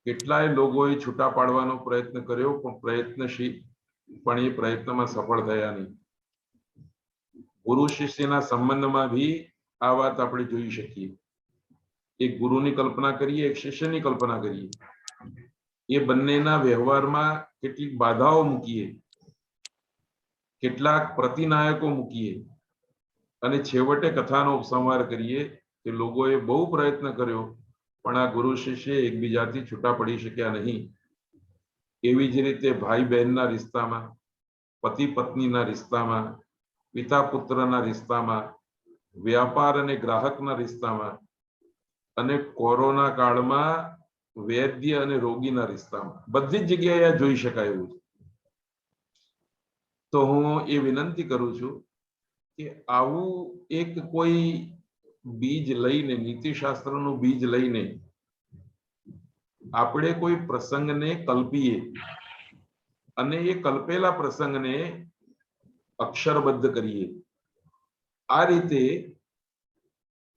Speaker 1: કેટલાય લોકોએ છૂટા પાડવાનો પ્રયત્ન કર્યો પણ પણ એ પ્રયત્નમાં સફળ થયા નહીં. ગુરુ શિષ્યના સંબંધમાં બી આ વાત આપણે જોઈ શકીએ. એક ગુરુની કલ્પના કરીએ, એક શિષ્યની કલ્પના કરીએ. એ બંનેના વ્યવહારમાં કેટલીક બાધાઓ મૂકીએ, કેટલાક પ્રતિનાયકો મૂકીએ અને છેવટે કથાનો ઉપસંહાર કરીએ કે લોકોએ બહુ પ્રયત્ન કર્યો પણ આ ગુરુ શિષ્ય એકબીજાથી છૂટા પડી શક્યા નહીં. એવી જ રીતે ભાઈ બહેનના રિશ્તામાં, પતિ પત્નીના રિશ્તામાં, પિતા પુત્રના રિશ્તામાં, વ્યાપાર અને ગ્રાહકના રિશ્તામાં અને કોરોના કાળમાં વૈદ્ય અને રોગીના રિશ્તામાં બધી જ જગ્યાએ આ જોઈ શકાય એવું છે. તો હું એ વિનંતી કરું છું કે આવું એક કોઈ બીજ લઈને, નીતિશાસ્ત્રનું બીજ લઈને આપણે કોઈ પ્રસંગને કલ્પીએ અને એ કલ્પેલા પ્રસંગને અક્ષરબદ્ધ કરીએ. આ રીતે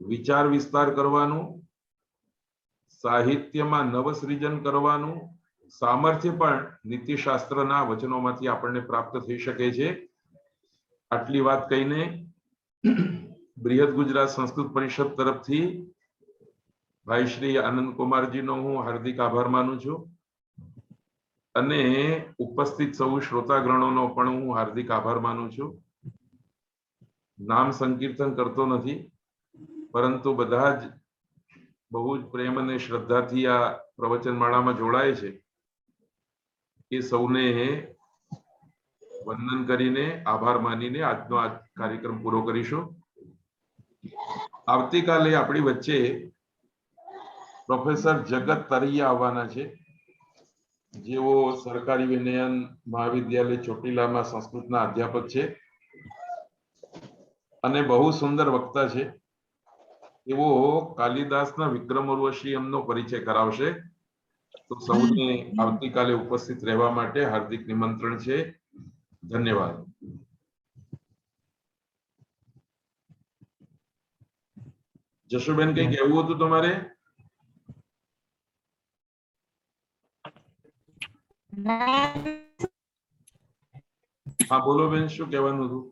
Speaker 1: વિચાર વિસ્તાર કરવાનું, સાહિત્યમાં નવસૃજન કરવાનું સામર્થ્ય પણ નીતિશાસ્ત્રના વચનોમાંથી આપણને પ્રાપ્ત થઈ શકે છે. આટલી વાત કહીને બૃહદ ગુજરાત સંસ્કૃત પરિષદ તરફથી ભાઈ શ્રી આનંદ કુમારજીનો હું હાર્દિક આભાર માનું છું અને ઉપસ્થિત સૌ શ્રોતાગણોનો પણ હું હાર્દિક આભાર માનું છું. નામ સંકીર્તન કરતો નથી, પરંતુ બધા જ બહુ જ પ્રેમ અને શ્રદ્ધાથી આ પ્રવચનમાળામાં જોડાય છે. એ સૌને વંદન કરીને, આભાર માનીને આજનો આ કાર્યક્રમ પૂરો કરીશું. આવતીકાલે આપણી વચ્ચે પ્રોફેસર જગત તરૈયા આવવાના છે, જેઓ સરકારી વિનયન મહાવિદ્યાલય ચોટીલામાં સંસ્કૃતના અધ્યાપક છે અને બહુ સુંદર વક્તા છે. એવો કાલિદાસના વિક્રમ ઉર્વશી એમનો પરિચય કરાવશે. તો સૌને આવતીકાલે ઉપસ્થિત રહેવા માટે હાર્દિક નિમંત્રણ છે. ધન્યવાદ. જશુબેન, કઈ કહેવું હતું તમારે? હા બોલો બેન, શું કહેવાનું હતું?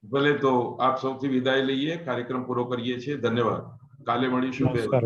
Speaker 1: ભલે, તો આપ સૌથી વિદાય લઈએ, કાર્યક્રમ પૂરો કરીએ છીએ. ધન્યવાદ. કાલે મળીશું.
Speaker 2: નમસ્કાર.